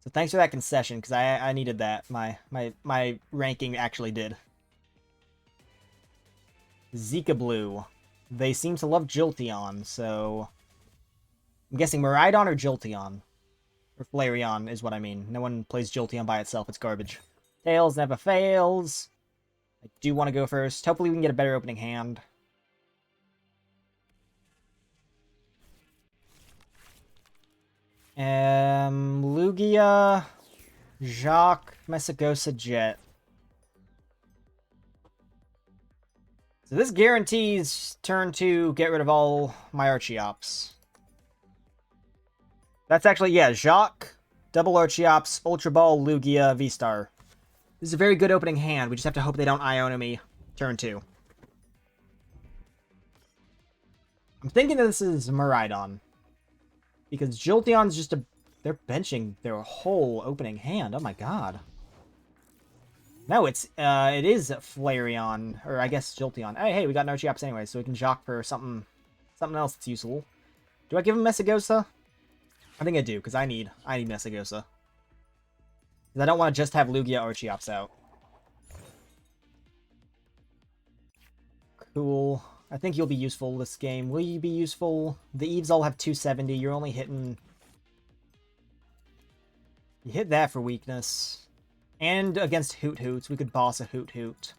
So thanks for that concession, because I needed that. My ranking actually did. Zika Blue. They seem to love Jolteon, so... I'm guessing Miraidon or Jolteon. Or Flareon is what I mean. No one plays Jolteon by itself, it's garbage. Tails never fails. I do want to go first. Hopefully we can get a better opening hand. Lugia, Jacq, Mesagoza, Jet. So this guarantees turn 2, get rid of all my Archeops. That's actually, yeah, Jacq, double Archeops, Ultra Ball, Lugia VSTAR. This is a very good opening hand. We just have to hope they don't Iono me turn 2. I'm thinking this is Miraidon. Because Jolteon's just a... They're benching their whole opening hand. Oh my god. No, it is Flareon. Or I guess Jolteon. Hey, we got an Archeops anyway, so we can Jacq for something else that's useful. Do I give him Mesagoza? I think I do, because I need Mesagoza. Because I don't want to just have Lugia Archeops out. Cool. I think you'll be useful this game. Will you be useful? The Eves all have 270. You're only hitting... You hit that for weakness. And against Hoot Hoots, we could boss a Hoot Hoot.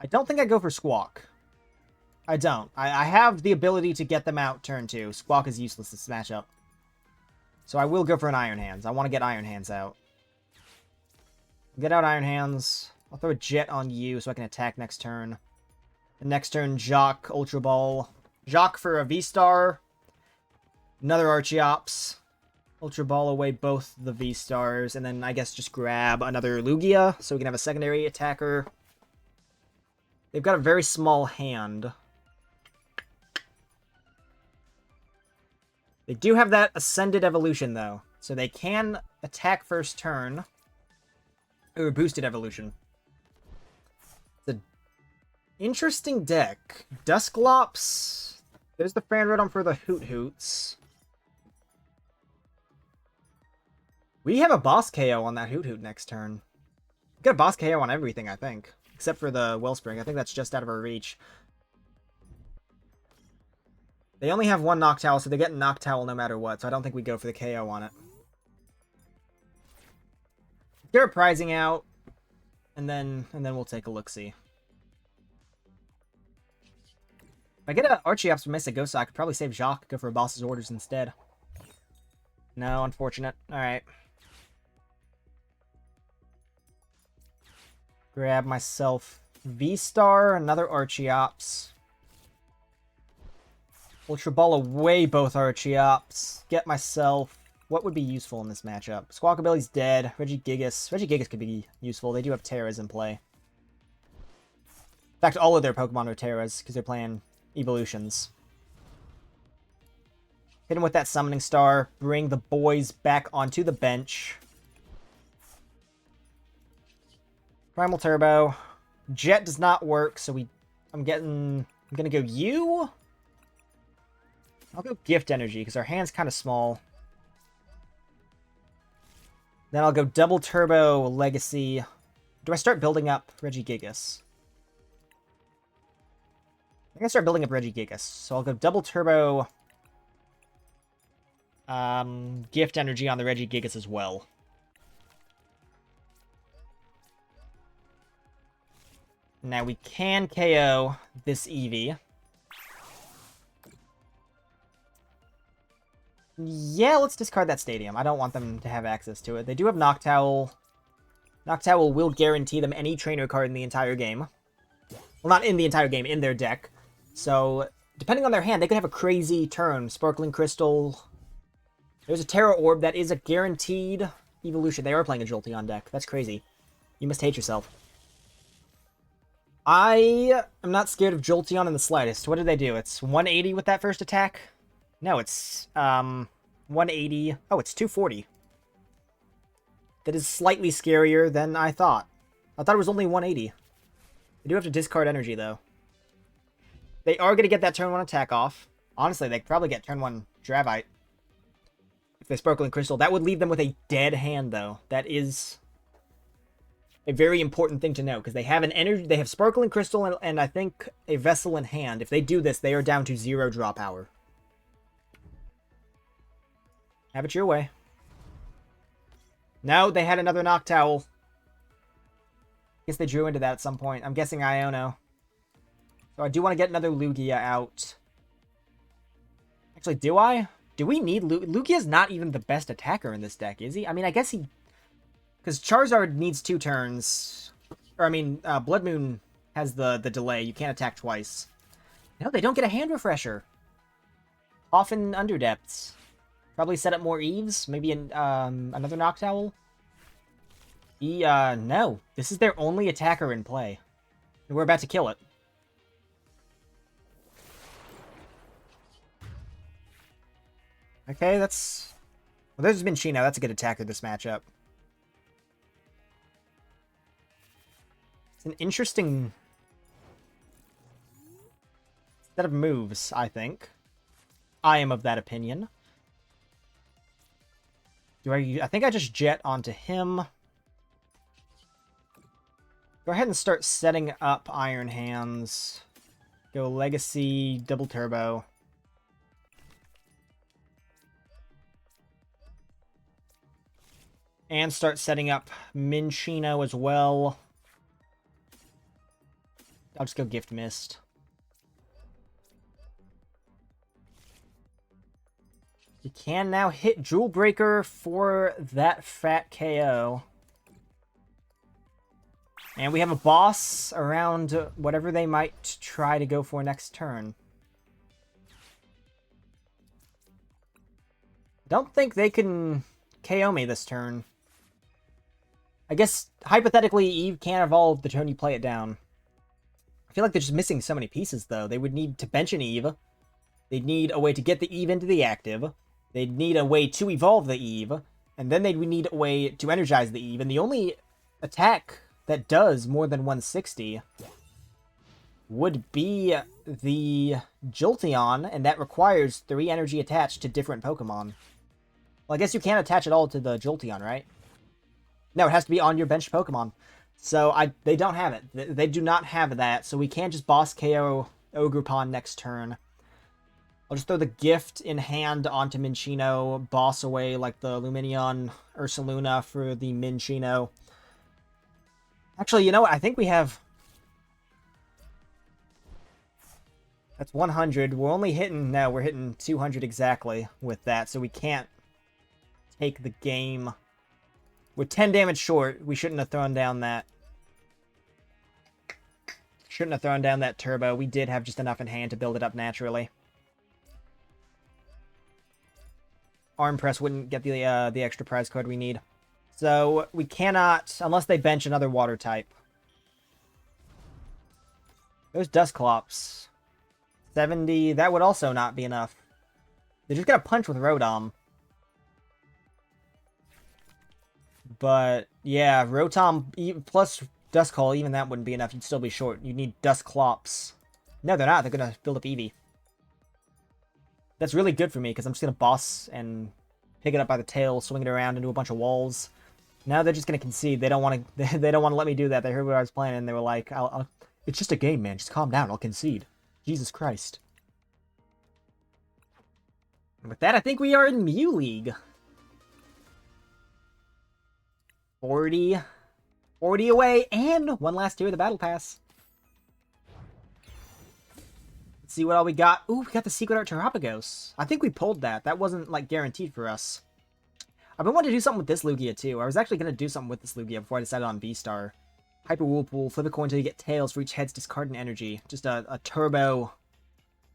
I don't think I go for Squawk. I don't. I have the ability to get them out turn 2. Squawk is useless this matchup. So I will go for an Iron Hands. I want to get Iron Hands out. Get out Iron Hands. I'll throw a Jet on you so I can attack next turn. The next turn, Jacq, Ultra Ball. Jacq for a V-Star. Another Archeops. Ultra Ball away both the V-Stars. And then I guess just grab another Lugia so we can have a secondary attacker. They've got a very small hand. They do have that Ascended Evolution, though. So they can attack first turn. Or Boosted Evolution. It's an interesting deck. Dusclops. There's the Fanrodon for the Hoot Hoots. We have a boss KO on that Hoot Hoot next turn. We got a boss KO on everything, I think. Except for the Wellspring. I think that's just out of our reach. They only have one Noctowl, so they get Noctowl no matter what, so I don't think we go for the KO on it. Get a prizing out, and then we'll take a look-see. If I get an Archeops from Mesagoza, I could probably save Jacq, go for a boss's orders instead. No, unfortunate. Alright. Grab myself V-Star, another Archeops. Ultra Ball away both Archeops. Get myself... What would be useful in this matchup? Squawkabilly's dead. Regigigas. Regigigas could be useful. They do have Terras in play. In fact, all of their Pokemon are Terras, because they're playing evolutions. Hit him with that Summoning Star. Bring the boys back onto the bench. Primal Turbo. Jet does not work, so I'm gonna go you. I'll go Gift Energy, because our hand's kind of small. Then I'll go Double Turbo Legacy. Do I start building up Regigigas? I'm gonna start building up Regigigas. So I'll go Double Turbo Gift Energy on the Regigigas as well. Now we can KO this Eevee. Yeah, let's discard that stadium. I don't want them to have access to it. They do have Noctowl. Noctowl will guarantee them any trainer card in the entire game. Well, not in the entire game, in their deck. So, depending on their hand, they could have a crazy turn. Sparkling Crystal. There's a Terra Orb that is a guaranteed evolution. They are playing a Jolteon deck. That's crazy. You must hate yourself. I am not scared of Jolteon in the slightest. What did they do? It's 180 with that first attack? No, it's 180. Oh, it's 240. That is slightly scarier than I thought. I thought it was only 180. They do have to discard energy, though. They are going to get that turn 1 attack off. Honestly, they could probably get turn 1 Dravite. The Sparkling Crystal. That would leave them with a dead hand, though. That is a very important thing to know, because they have an energy. They have Sparkling Crystal and I think a Vessel in hand. If they do this, they are down to 0 draw power. Have it your way. No, they had another Noctowl. Guess they drew into that at some point. I'm guessing Iono. So I do want to get another Lugia out. Actually, do I? Do we need Lugia's not even the best attacker in this deck, is he? I mean, I guess he... Because Charizard needs 2 turns. Or, I mean, Bloodmoon has the delay. You can't attack twice. No, they don't get a hand refresher. Often Underdepths. Probably set up more Eves. Maybe another Noctowl. No. This is their only attacker in play. And we're about to kill it. Okay, that's... Well, there's Minccino. That's a good attacker this matchup. It's an interesting set of moves, I think. I am of that opinion. I think I just jet onto him. Go ahead and start setting up Iron Hands. Go Legacy, double turbo. And start setting up Minccino as well. I'll just go Gift Mist. You can now hit Jewel Breaker for that fat KO. And we have a boss around whatever they might try to go for next turn. Don't think they can KO me this turn. I guess, hypothetically, Eve can't evolve the turn you play it down. I feel like they're just missing so many pieces, though. They would need to bench an Eve. They'd need a way to get the Eve into the active. They'd need a way to evolve the Eve. And then they'd need a way to energize the Eve. And the only attack that does more than 160 would be the Jolteon, and that requires 3 energy attached to different Pokemon. Well, I guess you can't attach it all to the Jolteon, right? No, it has to be on your benched Pokemon. So they don't have it. They do not have that, so we can't just boss KO Ogerpon next turn. I'll just throw the gift in hand onto Minccino, boss away like the Lumineon Ursaluna for the Minccino. Actually, you know what? I think we have... That's 100. We're only hitting... No, we're hitting 200 exactly with that, so we can't take the game. We're 10 damage short. We shouldn't have thrown down that... Shouldn't have thrown down that turbo. We did have just enough in hand to build it up naturally. Arm Press wouldn't get the extra prize card we need. So we cannot, unless they bench another water type. Those Dusclops. 70, that would also not be enough. They're just gonna punch with Rotom. But, yeah, Rotom plus Duskull, even that wouldn't be enough. You'd still be short. You'd need Dusclops. No, they're not. They're gonna build up Eevee. That's really good for me, because I'm just gonna boss and pick it up by the tail, swing it around into a bunch of walls. Now they're just gonna concede. They don't want to. They don't want to let me do that. They heard what I was playing, and they were like, "It's just a game, man. Just calm down. I'll concede." Jesus Christ. And with that, I think we are in Mew League. 40 away, and one last tier of the Battle Pass. Let's see what all we got. Ooh, we got the Secret Art Terapagos. I think we pulled that. That wasn't, like, guaranteed for us. I've been wanting to do something with this Lugia, too. I was actually going to do something with this Lugia before I decided on V-Star. Hyper Whirlpool, flip a coin until you get tails for each head's discard an energy. Just a turbo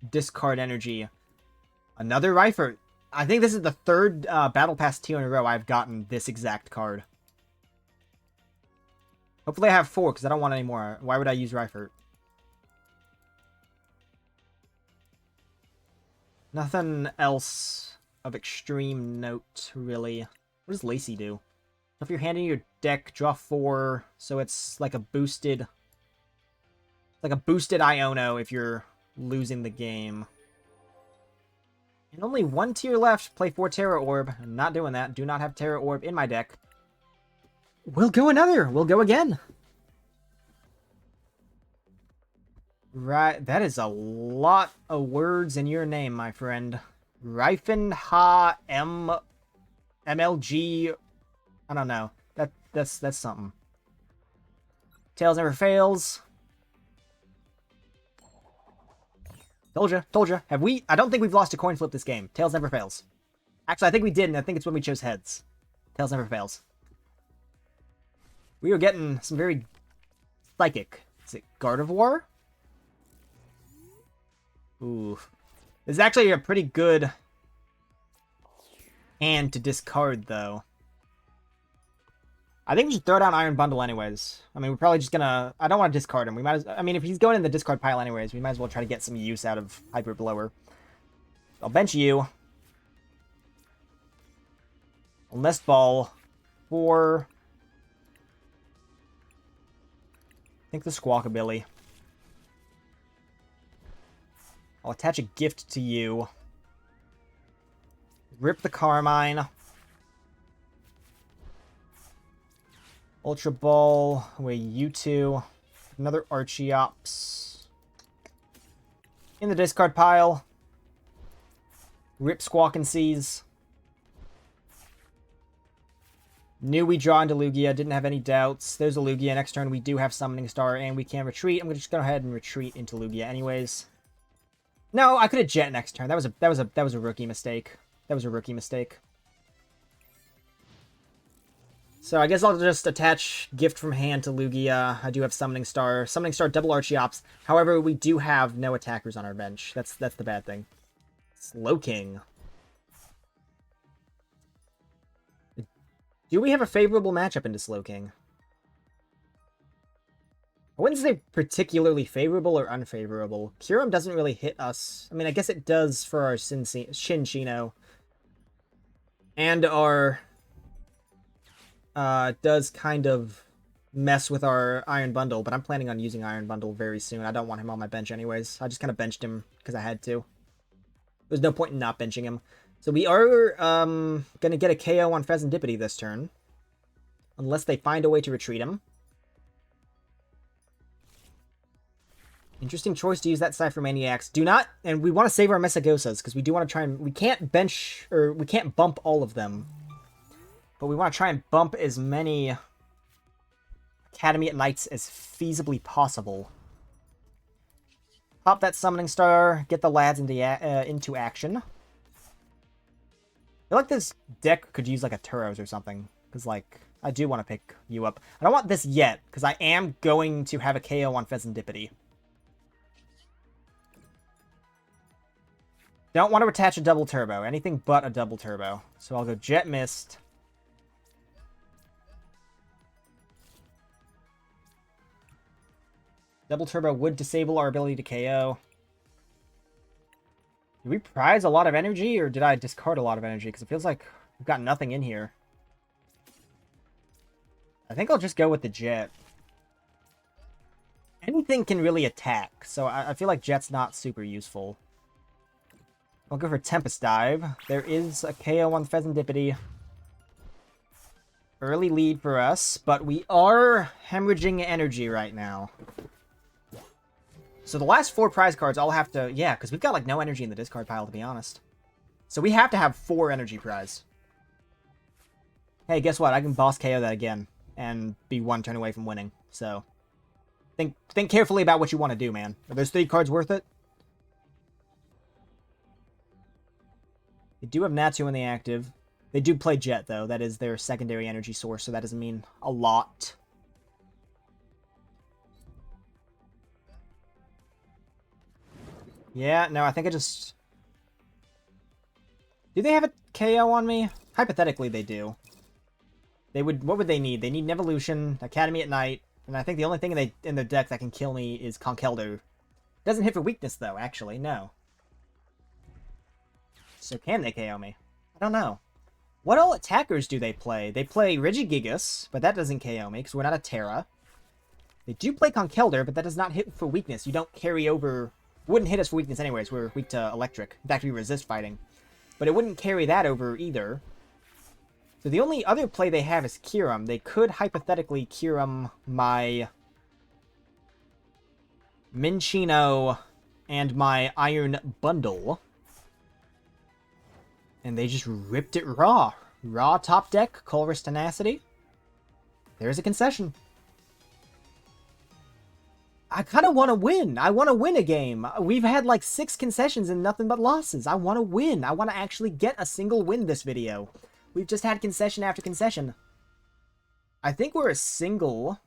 discard energy. Another Rhyhorn. I think this is the third Battle Pass tier in a row I've gotten this exact card. Hopefully I have 4, because I don't want any more. Why would I use Rhyhorn? Nothing else of extreme note, really. What does Lacey do? If you're handing your deck, draw 4, so it's like a boosted... Like a boosted Iono if you're losing the game. And only one tier left. Play 4 Terra Orb. I'm not doing that. Do not have Terra Orb in my deck. We'll go another. We'll go again. Right. That is a lot of words in your name, my friend. Rifen Ha M MLG. I don't know. That's something. Tails never fails. Told you. Have we? I don't think we've lost a coin flip this game. Tails never fails. Actually, I think we did, and I think it's when we chose heads. Tails never fails. We are getting some very psychic. Is it Gardevoir? Ooh. This is actually a pretty good hand to discard, though. I think we should throw down Iron Bundle anyways. I mean, we're probably just gonna... I don't want to discard him. We might as... I mean, if he's going in the discard pile anyways, we might as well try to get some use out of Hyper Blower. I'll bench you. I'll Nest Ball for... I think the Squawkabilly. I'll attach a gift to you. Rip the Carmine. Ultra Ball, away you two. Another Archeops. In the discard pile. Rip Squawk and Seize. Knew we draw into Lugia, didn't have any doubts. There's a Lugia. Next turn we do have Summoning Star and we can retreat. I'm gonna just go ahead and retreat into Lugia anyways. No, I could have Jet next turn. That was a rookie mistake. That was a rookie mistake. So I guess I'll just attach Gift from hand to Lugia. I do have Summoning Star. Summoning Star, double Archeops. However, we do have no attackers on our bench. That's the bad thing. Slowking. Do we have a favorable matchup into Slowking? I wouldn't say particularly favorable or unfavorable. Kyurem doesn't really hit us. I mean, I guess it does for our Cinccino. And our... does kind of mess with our Iron Bundle, but I'm planning on using Iron Bundle very soon. I don't want him on my bench anyways. I just kind of benched him because I had to. There's no point in not benching him. So we are going to get a KO on Pheasantipity this turn. Unless they find a way to retreat him. Interesting choice to use that Cypher Maniacs. Do not, and we want to save our Mesagosas because we do want to try and, we can't bench, or we can't bump all of them. But we want to try and bump as many Academy at Nights as feasibly possible. Pop that Summoning Star, get the lads into action. I feel like this deck could use like a Turos or something. Because like, I do want to pick you up. I don't want this yet, because I am going to have a KO on Pheasantipity. Don't want to attach a double turbo. Anything but a double turbo. So I'll go Jet Mist. Double turbo would disable our ability to KO. Did we prize a lot of energy, or did I discard a lot of energy? Because it feels like we've got nothing in here. I think I'll just go with the Jet. Anything can really attack, so I feel like Jet's not super useful. I'll go for Tempest Dive. There is a KO on Pheasantipity. Early lead for us, but we are hemorrhaging energy right now. So the last 4 prize cards I'll have to... Yeah, because we've got like no energy in the discard pile, to be honest. So we have to have 4 energy prize. Hey, guess what? I can boss KO that again and be 1 turn away from winning. So think carefully about what you want to do, man. Are those 3 cards worth it? They do have Natu in the active. They do play Jet, though. That is their secondary energy source, so that doesn't mean a lot. Yeah, no, I think I just... Do they have a KO on me? Hypothetically, they do. They would... What would they need? They need Nevolution, Academy at Night, and I think the only thing in their deck that can kill me is Conkeldurr. Doesn't hit for weakness, though, actually. No. So can they KO me? I don't know. What all attackers do they play? They play Regigigas, but that doesn't KO me because we're not a Terra. They do play Conkeldurr, but that does not hit for weakness. You don't carry over... Wouldn't hit us for weakness anyways. We're weak to electric. In fact, we resist fighting. but it wouldn't carry that over either. So the only other play they have is Kyurem. They could hypothetically Kyurem my Minccino and my Iron Bundle. And they just ripped it raw. Raw top deck, Colress Tenacity. There's a concession. I kind of want to win. I want to win a game. We've had like 6 concessions and nothing but losses. I want to win. I want to actually get a single win this video. We've just had concession after concession. I think we're a single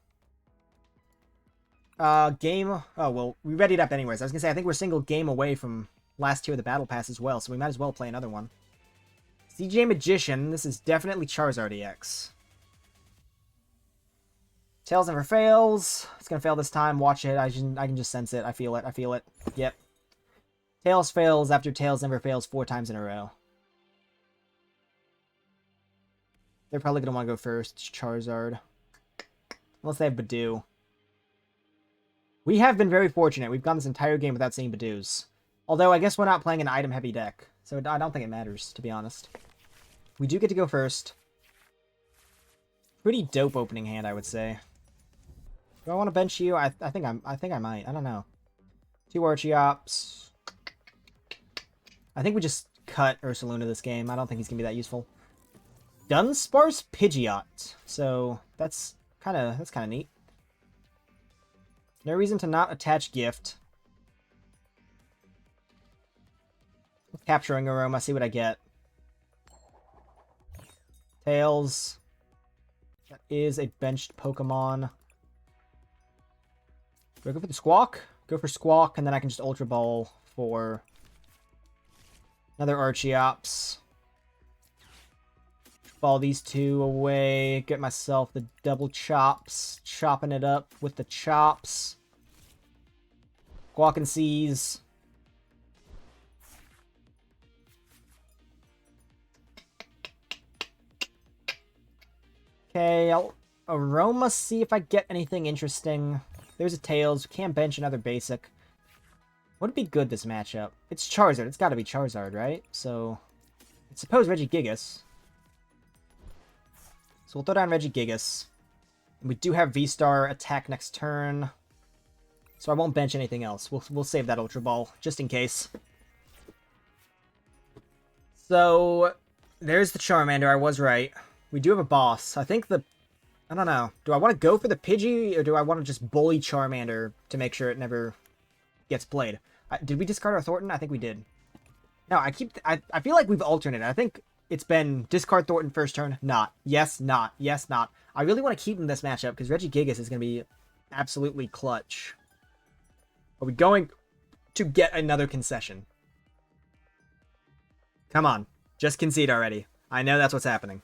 game. Oh, well, we readied up anyways. I was going to say, I think we're a single game away from last tier of the Battle Pass as well, so we might as well play another one. CJ Magician. This is definitely Charizard EX. Tails never fails. It's going to fail this time. Watch it. I can just sense it. I feel it. I feel it. Yep. Tails fails after Tails never fails 4 times in a row. They're probably going to want to go first. Charizard. Unless they have Badoo. We have been very fortunate. We've gone this entire game without seeing Badoos. Although, I guess we're not playing an item-heavy deck. So I don't think it matters, to be honest. We do get to go first. Pretty dope opening hand, I would say. Do I want to bench you? I think I might. I don't know. 2 Archeops. I think we just cut Ursaluna this game. I don't think he's gonna be that useful. Dunsparce Pidgeot. So that's kind of neat. No reason to not attach Gift. Capturing Aroma. See what I get. Tails. That is a benched Pokemon. Do I go for the Squawk? Go for Squawk, and then I can just Ultra Ball for another Archeops. Ball these 2 away. Get myself the double chops. Chopping it up with the chops. Squawk and Seize. Okay, I'll Aroma, see if I get anything interesting. There's a Tails. Can't bench another basic. Would it be good, this matchup? It's Charizard. It's got to be Charizard, right? So, I suppose Regigigas. So we'll throw down Regigigas. We do have V-Star attack next turn. So I won't bench anything else. We'll save that Ultra Ball, just in case. So, there's the Charmander. I was right. We do have a boss. I think I don't know. Do I want to go for the Pidgey, or do I want to just bully Charmander to make sure it never gets played? Did we discard our Thorton? I think we did. No, I feel like we've alternated. I think it's been discard Thorton first turn. Not. Yes, not. Yes, not. I really want to keep him this matchup, because Regigigas is going to be absolutely clutch. Are we going to get another concession? Come on. Just concede already. I know that's what's happening.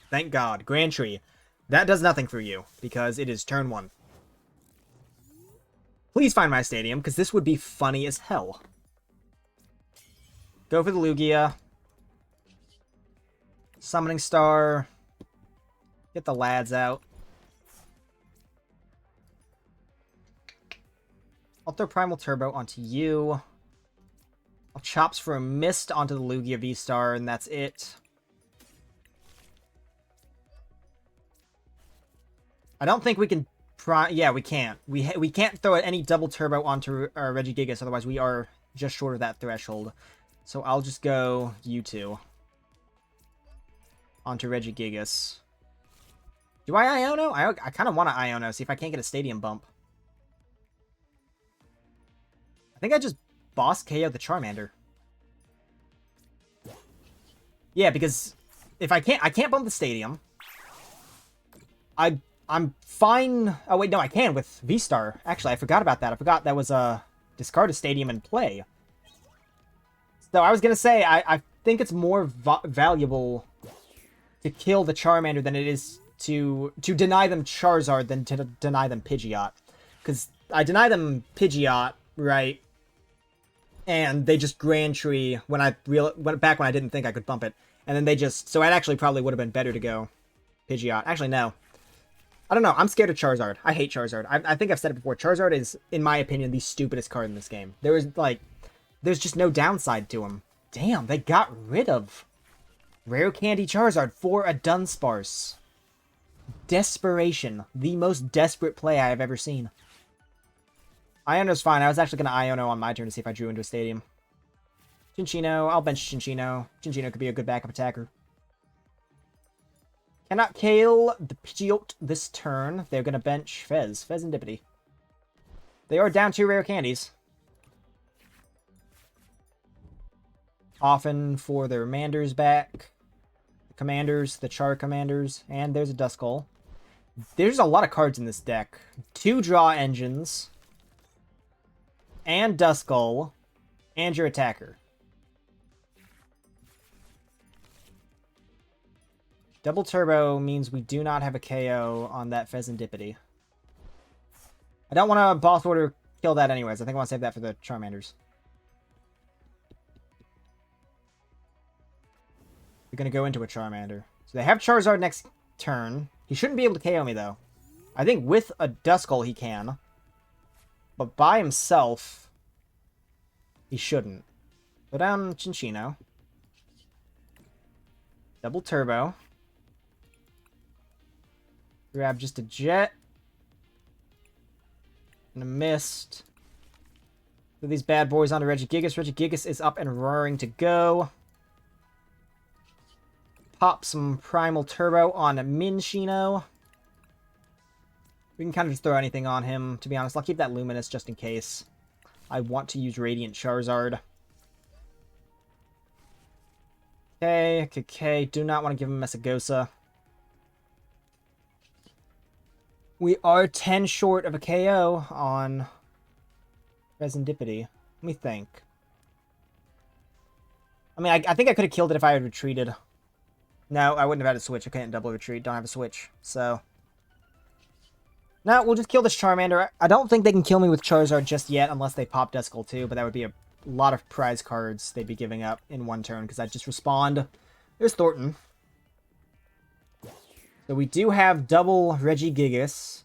Thank God. Grand Tree. That does nothing for you, because it is turn 1. Please find my stadium, because this would be funny as hell. Go for the Lugia. Summoning Star. Get the lads out. I'll throw Primal Turbo onto you. I'll Chops for a Mist onto the Lugia V-Star, and that's it. I don't think we can... Yeah, we can't. We can't throw any double turbo onto Regigigas, otherwise we are just short of that threshold. So I'll just go you 2 onto Regigigas. Do I Iono? I kind of want to Iono, see if I can't get a stadium bump. I think I just boss KO the Charmander. Yeah, because if I can't bump the stadium. I'm fine. Oh, wait, no, I can with V-Star. Actually, I forgot about that. I forgot that was a discard a stadium and play. So I was going to say, I think it's more valuable to kill the Charmander than it is to deny them Charizard than to deny them Pidgeot. Because I deny them Pidgeot, right? And they just Grand Tree back when I didn't think I could bump it. And then they just... So it actually probably would have been better to go Pidgeot. Actually, no. I don't know. I'm scared of Charizard. I hate Charizard. I think I've said it before. Charizard is, in my opinion, the stupidest card in this game. There's just no downside to him. damn, they got rid of Rare Candy Charizard for a Dunsparce. Desperation. The most desperate play I have ever seen. Iono's fine. I was actually going to Iono on my turn to see if I drew into a stadium. Cinccino. I'll bench Cinccino. Cinccino could be a good backup attacker. Cannot kill the Pidgeot this turn. They're going to bench Fez. Fez and Dippity. They are down 2 rare candies. Often for their Manders back. The Commanders, the Char Commanders, and there's a Duskull. There's a lot of cards in this deck. 2 draw engines. And Duskull. And your attacker. Double Turbo means we do not have a KO on that Pheasantipity. I don't want to boss order kill that anyways. I think I want to save that for the Charmanders. We're going to go into a Charmander. So they have Charizard next turn. He shouldn't be able to KO me, though. I think with a Duskull he can. But by himself, he shouldn't. Go down Cinccino. Double Turbo. Grab just a Jet. And a Mist. Put these bad boys onto Regigigas. Regigigas is up and roaring to go. Pop some Primal Turbo on Minccino. We can kind of just throw anything on him, to be honest. I'll keep that Luminous just in case I want to use Radiant Charizard. Okay. Do not want to give him Mesagoza. We are 10 short of a KO on Pheasantipity. Let me think. I mean, I think I could have killed it if I had retreated. No, I wouldn't have had a switch. I couldn't double retreat. Don't have a switch. So, no, we'll just kill this Charmander. I don't think they can kill me with Charizard just yet unless they pop Duskull too, but that would be a lot of prize cards they'd be giving up in one turn because I'd just respond. There's Thorton. So we do have double Regigigas.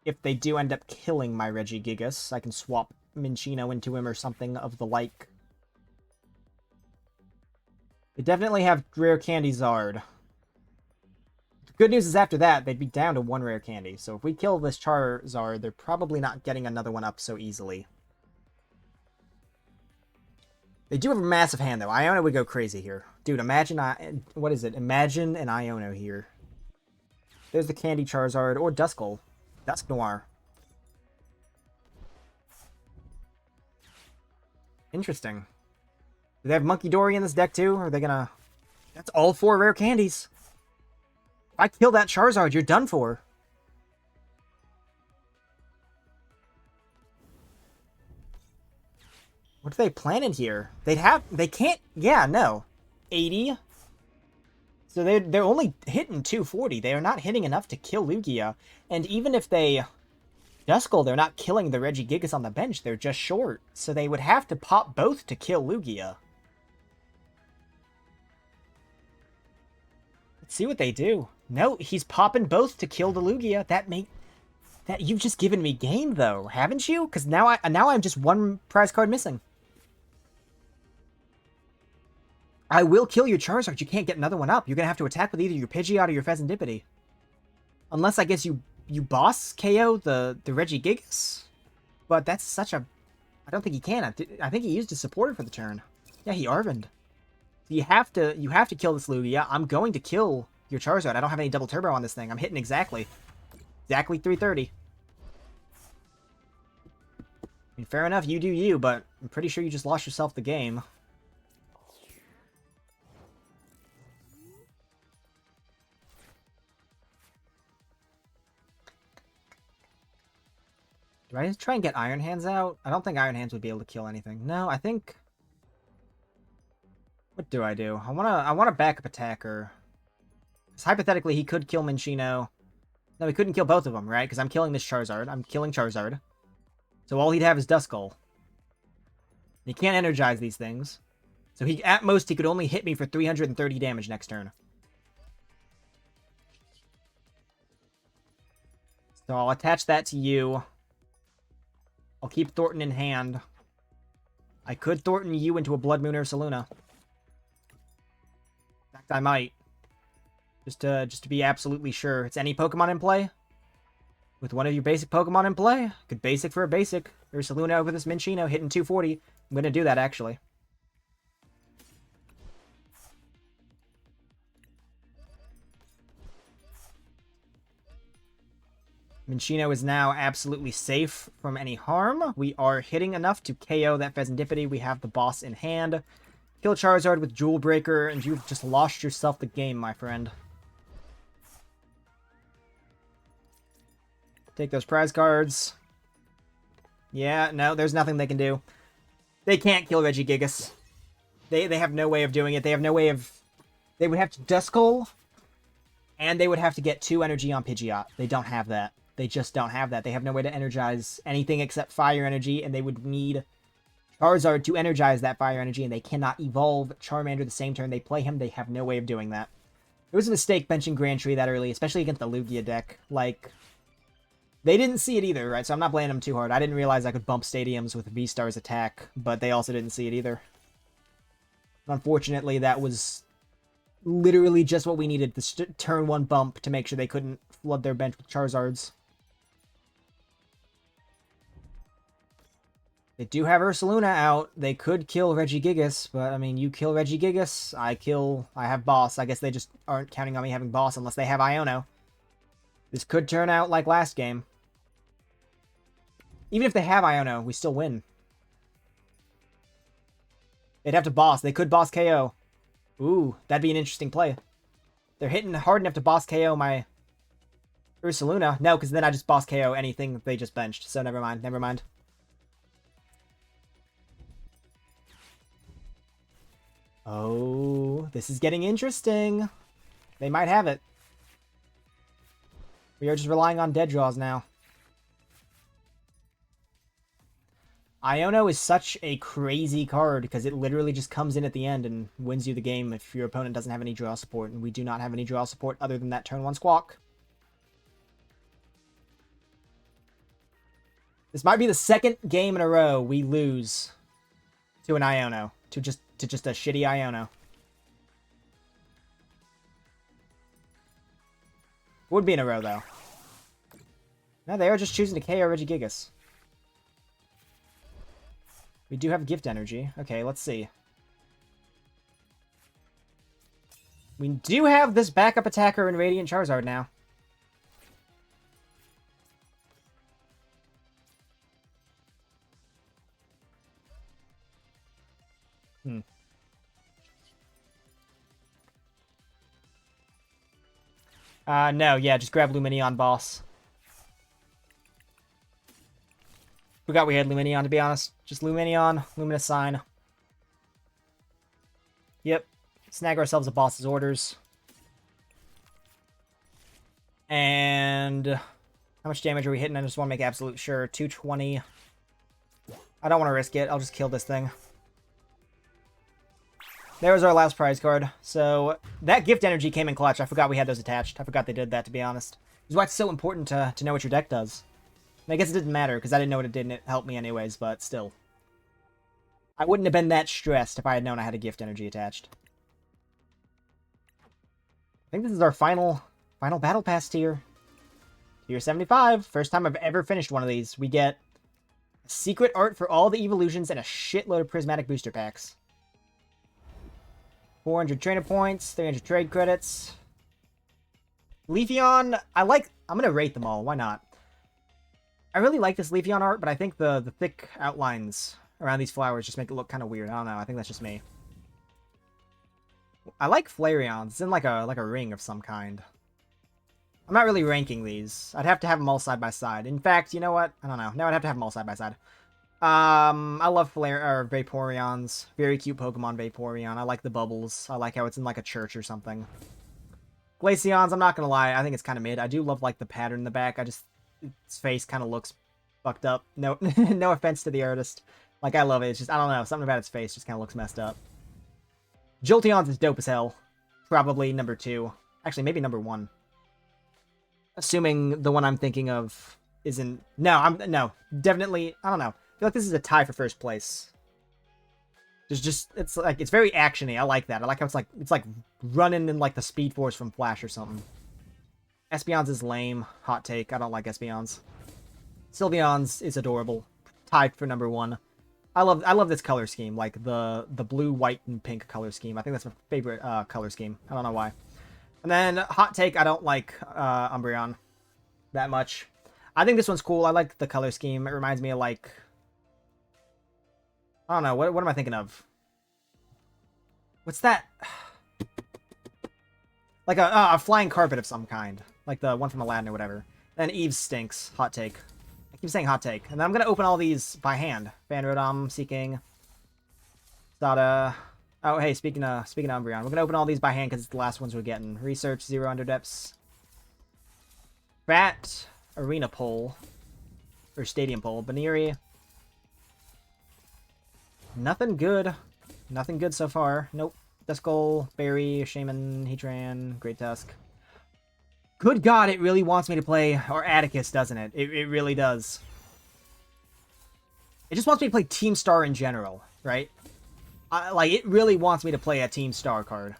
If they do end up killing my Regigigas, I can swap Minccino into him or something of the like. They definitely have rare candy Zard. The good news is after that, they'd be down to 1 rare candy. So if we kill this Charizard, they're probably not getting another one up so easily. They do have a massive hand, though. Iono would go crazy here. Dude, imagine... what is it? Imagine an Iono here. There's the Candy Charizard, or Duskull. Dusk Noir. Interesting. Do they have Monkey Dory in this deck, too? Or are they gonna... That's all 4 rare candies. If I kill that Charizard, you're done for. What are they planning here? They can't, yeah, no. 80. So they're only hitting 240. They are not hitting enough to kill Lugia. And even if they Duskull, they're not killing the Regigigas on the bench. They're just short. So they would have to pop both to kill Lugia. Let's see what they do. No, he's popping both to kill the Lugia. That you've just given me game though, haven't you? Because now I'm just 1 prize card missing. I will kill your Charizard. You can't get another one up. You're gonna have to attack with either your Pidgeot or your Pheasantipity. Unless I guess you boss KO the Regigigas. But that's such a... I don't think he can. I think he used his supporter for the turn. Yeah, he Arvined. You have to kill this Lugia. I'm going to kill your Charizard. I don't have any double turbo on this thing. I'm hitting exactly 330. I mean, fair enough, you do you, but I'm pretty sure you just lost yourself the game. Do I try and get Iron Hands out? I don't think Iron Hands would be able to kill anything. No, I think... What do? I want a backup attacker. Because hypothetically, he could kill Minccino. No, he couldn't kill both of them, right? Because I'm killing this Charizard. I'm killing Charizard. So all he'd have is Duskull. He can't energize these things. So at most, he could only hit me for 330 damage next turn. So I'll attach that to you. I'll keep Thorton in hand. I could Thorton you into a Bloodmoon Ursaluna. In fact, I might. Just to be absolutely sure. It's any Pokemon in play? With one of your basic Pokemon in play? Could basic for a basic. Ursaluna over this Minccino, hitting 240. I'm going to do that, actually. Minccino is now absolutely safe from any harm. We are hitting enough to KO that Pheasantipity. We have the boss in hand. Kill Charizard with Jewel Breaker, and you've just lost yourself the game, my friend. Take those prize cards. Yeah, no, there's nothing they can do. They can't kill Regigigas. They have no way of doing it. They have no way of... They would have to Duskull, and they would have to get 2 energy on Pidgeot. They don't have that. They just don't have that. They have no way to energize anything except fire energy, and they would need Charizard to energize that fire energy, and they cannot evolve Charmander the same turn they play him. They have no way of doing that. It was a mistake benching Grand Tree that early, especially against the Lugia deck. Like, they didn't see it either, right? So I'm not blaming them too hard. I didn't realize I could bump stadiums with V-Star's attack, but they also didn't see it either. Unfortunately, that was literally just what we needed, the turn 1 bump to make sure they couldn't flood their bench with Charizards. They do have Ursaluna out. They could kill Regigigas, but, I mean, you kill Regigigas, I have Boss. I guess they just aren't counting on me having Boss unless they have Iono. This could turn out like last game. Even if they have Iono, we still win. They'd have to Boss. They could Boss KO. Ooh, that'd be an interesting play. They're hitting hard enough to Boss KO my Ursaluna. No, because then I just Boss KO anything they just benched. So never mind, never mind. Oh, this is getting interesting. They might have it. We are just relying on dead draws now. Iono is such a crazy card because it literally just comes in at the end and wins you the game if your opponent doesn't have any draw support, and we do not have any draw support other than that turn 1 Squawk. This might be the second game in a row we lose to an Iono, to just a shitty Iono. Would be in a row, though. No, they are just choosing to KO Regigigas. We do have Gift Energy. Okay, let's see. We do have this backup attacker in Radiant Charizard now. No, yeah, just grab Lumineon, boss. Forgot we had Lumineon, to be honest. Just Lumineon, Luminous Sign. Yep. Snag ourselves a boss's orders. And how much damage are we hitting? I just want to make absolute sure. 220. I don't want to risk it. I'll just kill this thing. There's our last prize card. So that Gift Energy came in clutch. I forgot we had those attached. I forgot they did that, to be honest. This is why it's so important to know what your deck does. And I guess it didn't matter, because I didn't know what it did, and it helped me anyways, but still. I wouldn't have been that stressed if I had known I had a Gift Energy attached. I think this is our final Battle Pass tier. Tier 75. First time I've ever finished one of these. We get secret art for all the evolutions and a shitload of prismatic booster packs. 400 trainer points, 300 trade credits. Leafeon, I'm gonna rate them all, why not? I really like this Leafeon art, but I think the thick outlines around these flowers just make it look kind of weird. I don't know, I think that's just me. I like Flareons. It's in like a ring of some kind. I'm not really ranking these. I'd have to have them all side by side. In fact, you know what? I don't know. No, I'd have to have them all side by side. I love Vaporeons. Very cute Pokemon, Vaporeon. I like the bubbles. I like how it's in like a church or something. Glaceons, I'm not gonna lie, I think it's kind of mid. I do love like the pattern in the back. Its face kind of looks fucked up. No, no offense to the artist. Like, I love it. It's just, I don't know, something about its face just kind of looks messed up. Jolteon's is dope as hell. Probably number 2. Actually, maybe number 1. Assuming the one I'm thinking of isn't... No, definitely, I don't know. I feel like this is a tie for first place. it's like, it's very actiony. I like that. I like how it's like running in like the Speed Force from Flash or something. Espeon's is lame. Hot take. I don't like Espeon's. Sylveon's is adorable. Tied for #1. I love this color scheme, like the blue, white, and pink color scheme. I think that's my favorite color scheme. I don't know why. And then hot take, I don't like Umbreon that much. I think this one's cool. I like the color scheme. It reminds me of like, I don't know, what am I thinking of? What's that? Like a flying carpet of some kind, like the one from Aladdin or whatever. Then Eve stinks. Hot take. I keep saying hot take. And then I'm going to open all these by hand. Fanrodom, Seeking, Sada. Oh, hey, speaking of Umbreon, we're going to open all these by hand because it's the last ones we're getting. Research, 0 Underdepths. Fat, Arena Pole. Or Stadium Pole. Baneri. Nothing good. Nothing good so far. Nope. Duskull, Berry, Shaman, Heatran, Great Tusk. Good God, it really wants me to play, or Atticus, doesn't it? It really does. It just wants me to play Team Star in general, right? Like, it really wants me to play a Team Star card.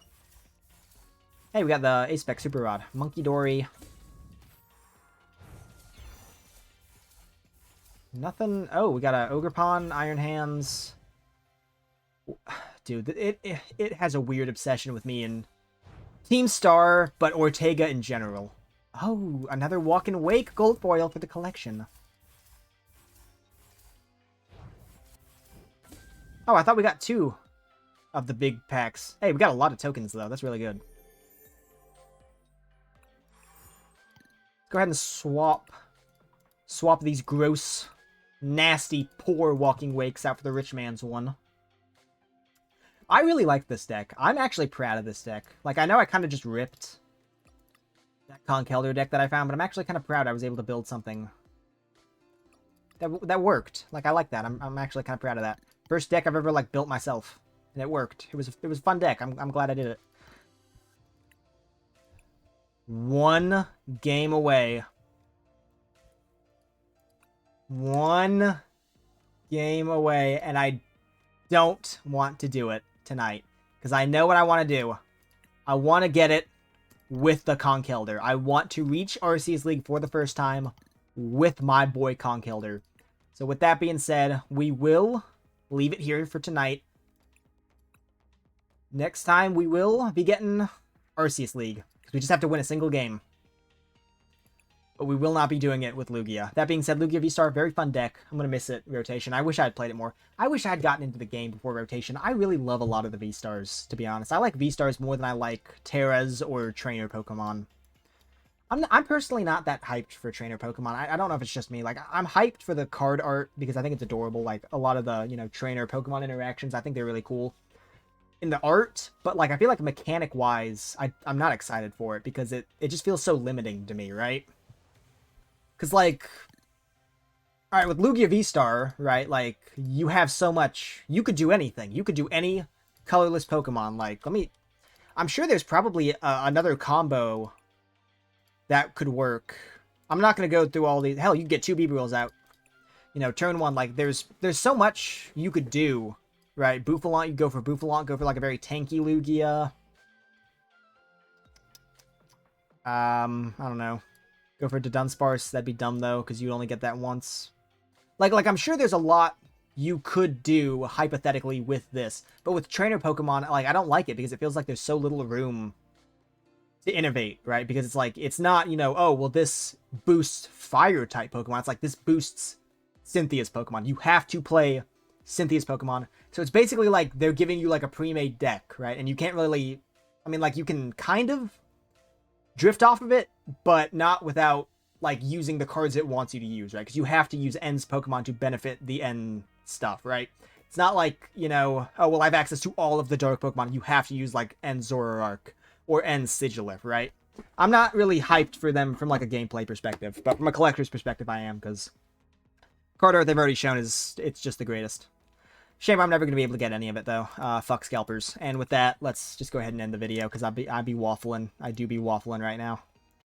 Hey, we got the A-Spec Super Rod. Monkey Dory. Nothing. Oh, we got a Ogerpon, Iron Hands. Dude, it has a weird obsession with me and Team Star, but Ortega in general. Oh, another Walk and Wake gold foil for the collection. Oh, I thought we got 2 of the big packs. Hey, we got a lot of tokens, though. That's really good. Go ahead and swap these gross, nasty, poor Walking Wakes out for the rich man's one. I really like this deck. I'm actually proud of this deck. Like, I know I kind of just ripped that Conkeldurr deck that I found, but I'm actually kind of proud I was able to build something that worked. Like, I like that. I'm actually kind of proud of that. First deck I've ever, like, built myself, and it worked. It was a fun deck. I'm glad I did it. 1 game away. 1 game away, and I don't want to do it tonight, because I know what I want to do. I want to get it with the Conkeldurr. I want to reach Arceus League for the first time with my boy Conkeldurr. So with that being said, we will leave it here for tonight. Next time we will be getting Arceus League, because we just have to win a single game. But we will not be doing it with Lugia. That being said, Lugia VSTAR, very fun deck. I'm going to miss it, rotation. I wish I had played it more. I wish I had gotten into the game before rotation. I really love a lot of the VSTARs, to be honest. I like VSTARs more than I like Terras or Trainer Pokemon. I'm personally not that hyped for Trainer Pokemon. I don't know if it's just me. Like, I'm hyped for the card art because I think it's adorable. Like, a lot of the, you know, Trainer Pokemon interactions, I think they're really cool in the art. But, like, I feel like mechanic-wise, I'm not excited for it because it just feels so limiting to me, right? Because, like, all right, with Lugia V-Star, right, like, you have so much, you could do anything. You could do any colorless Pokemon. Like, I'm sure there's probably another combo that could work. I'm not going to go through all these. Hell, you can get 2 Beedrills out. You know, turn 1, like, there's so much you could do, right? Bouffalant, you go for Bouffalant, go for, like, a very tanky Lugia. I don't know. Go for Dunsparce. That'd be dumb, though, because you'd only get that once. Like, I'm sure there's a lot you could do, hypothetically, with this. But with Trainer Pokemon, like, I don't like it because it feels like there's so little room to innovate, right? Because it's like, it's not, you know, oh, well, this boosts Fire-type Pokemon. It's like, this boosts Cynthia's Pokemon. You have to play Cynthia's Pokemon. So it's basically like they're giving you, like, a pre-made deck, right? And you can't really... I mean, like, you can kind of drift off of it, but not without, like, using the cards it wants you to use, right? Because you have to use N's Pokemon to benefit the N stuff, right? It's not like, you know, oh, well, I have access to all of the Dark Pokemon. You have to use, like, N Zoroark or N Sigilif, right? I'm not really hyped for them from, like, a gameplay perspective, but from a collector's perspective, I am, because card art they've already shown it's just the greatest. Shame I'm never going to be able to get any of it, though. Fuck scalpers. And with that, let's just go ahead and end the video, because I'd be waffling. I do be waffling right now.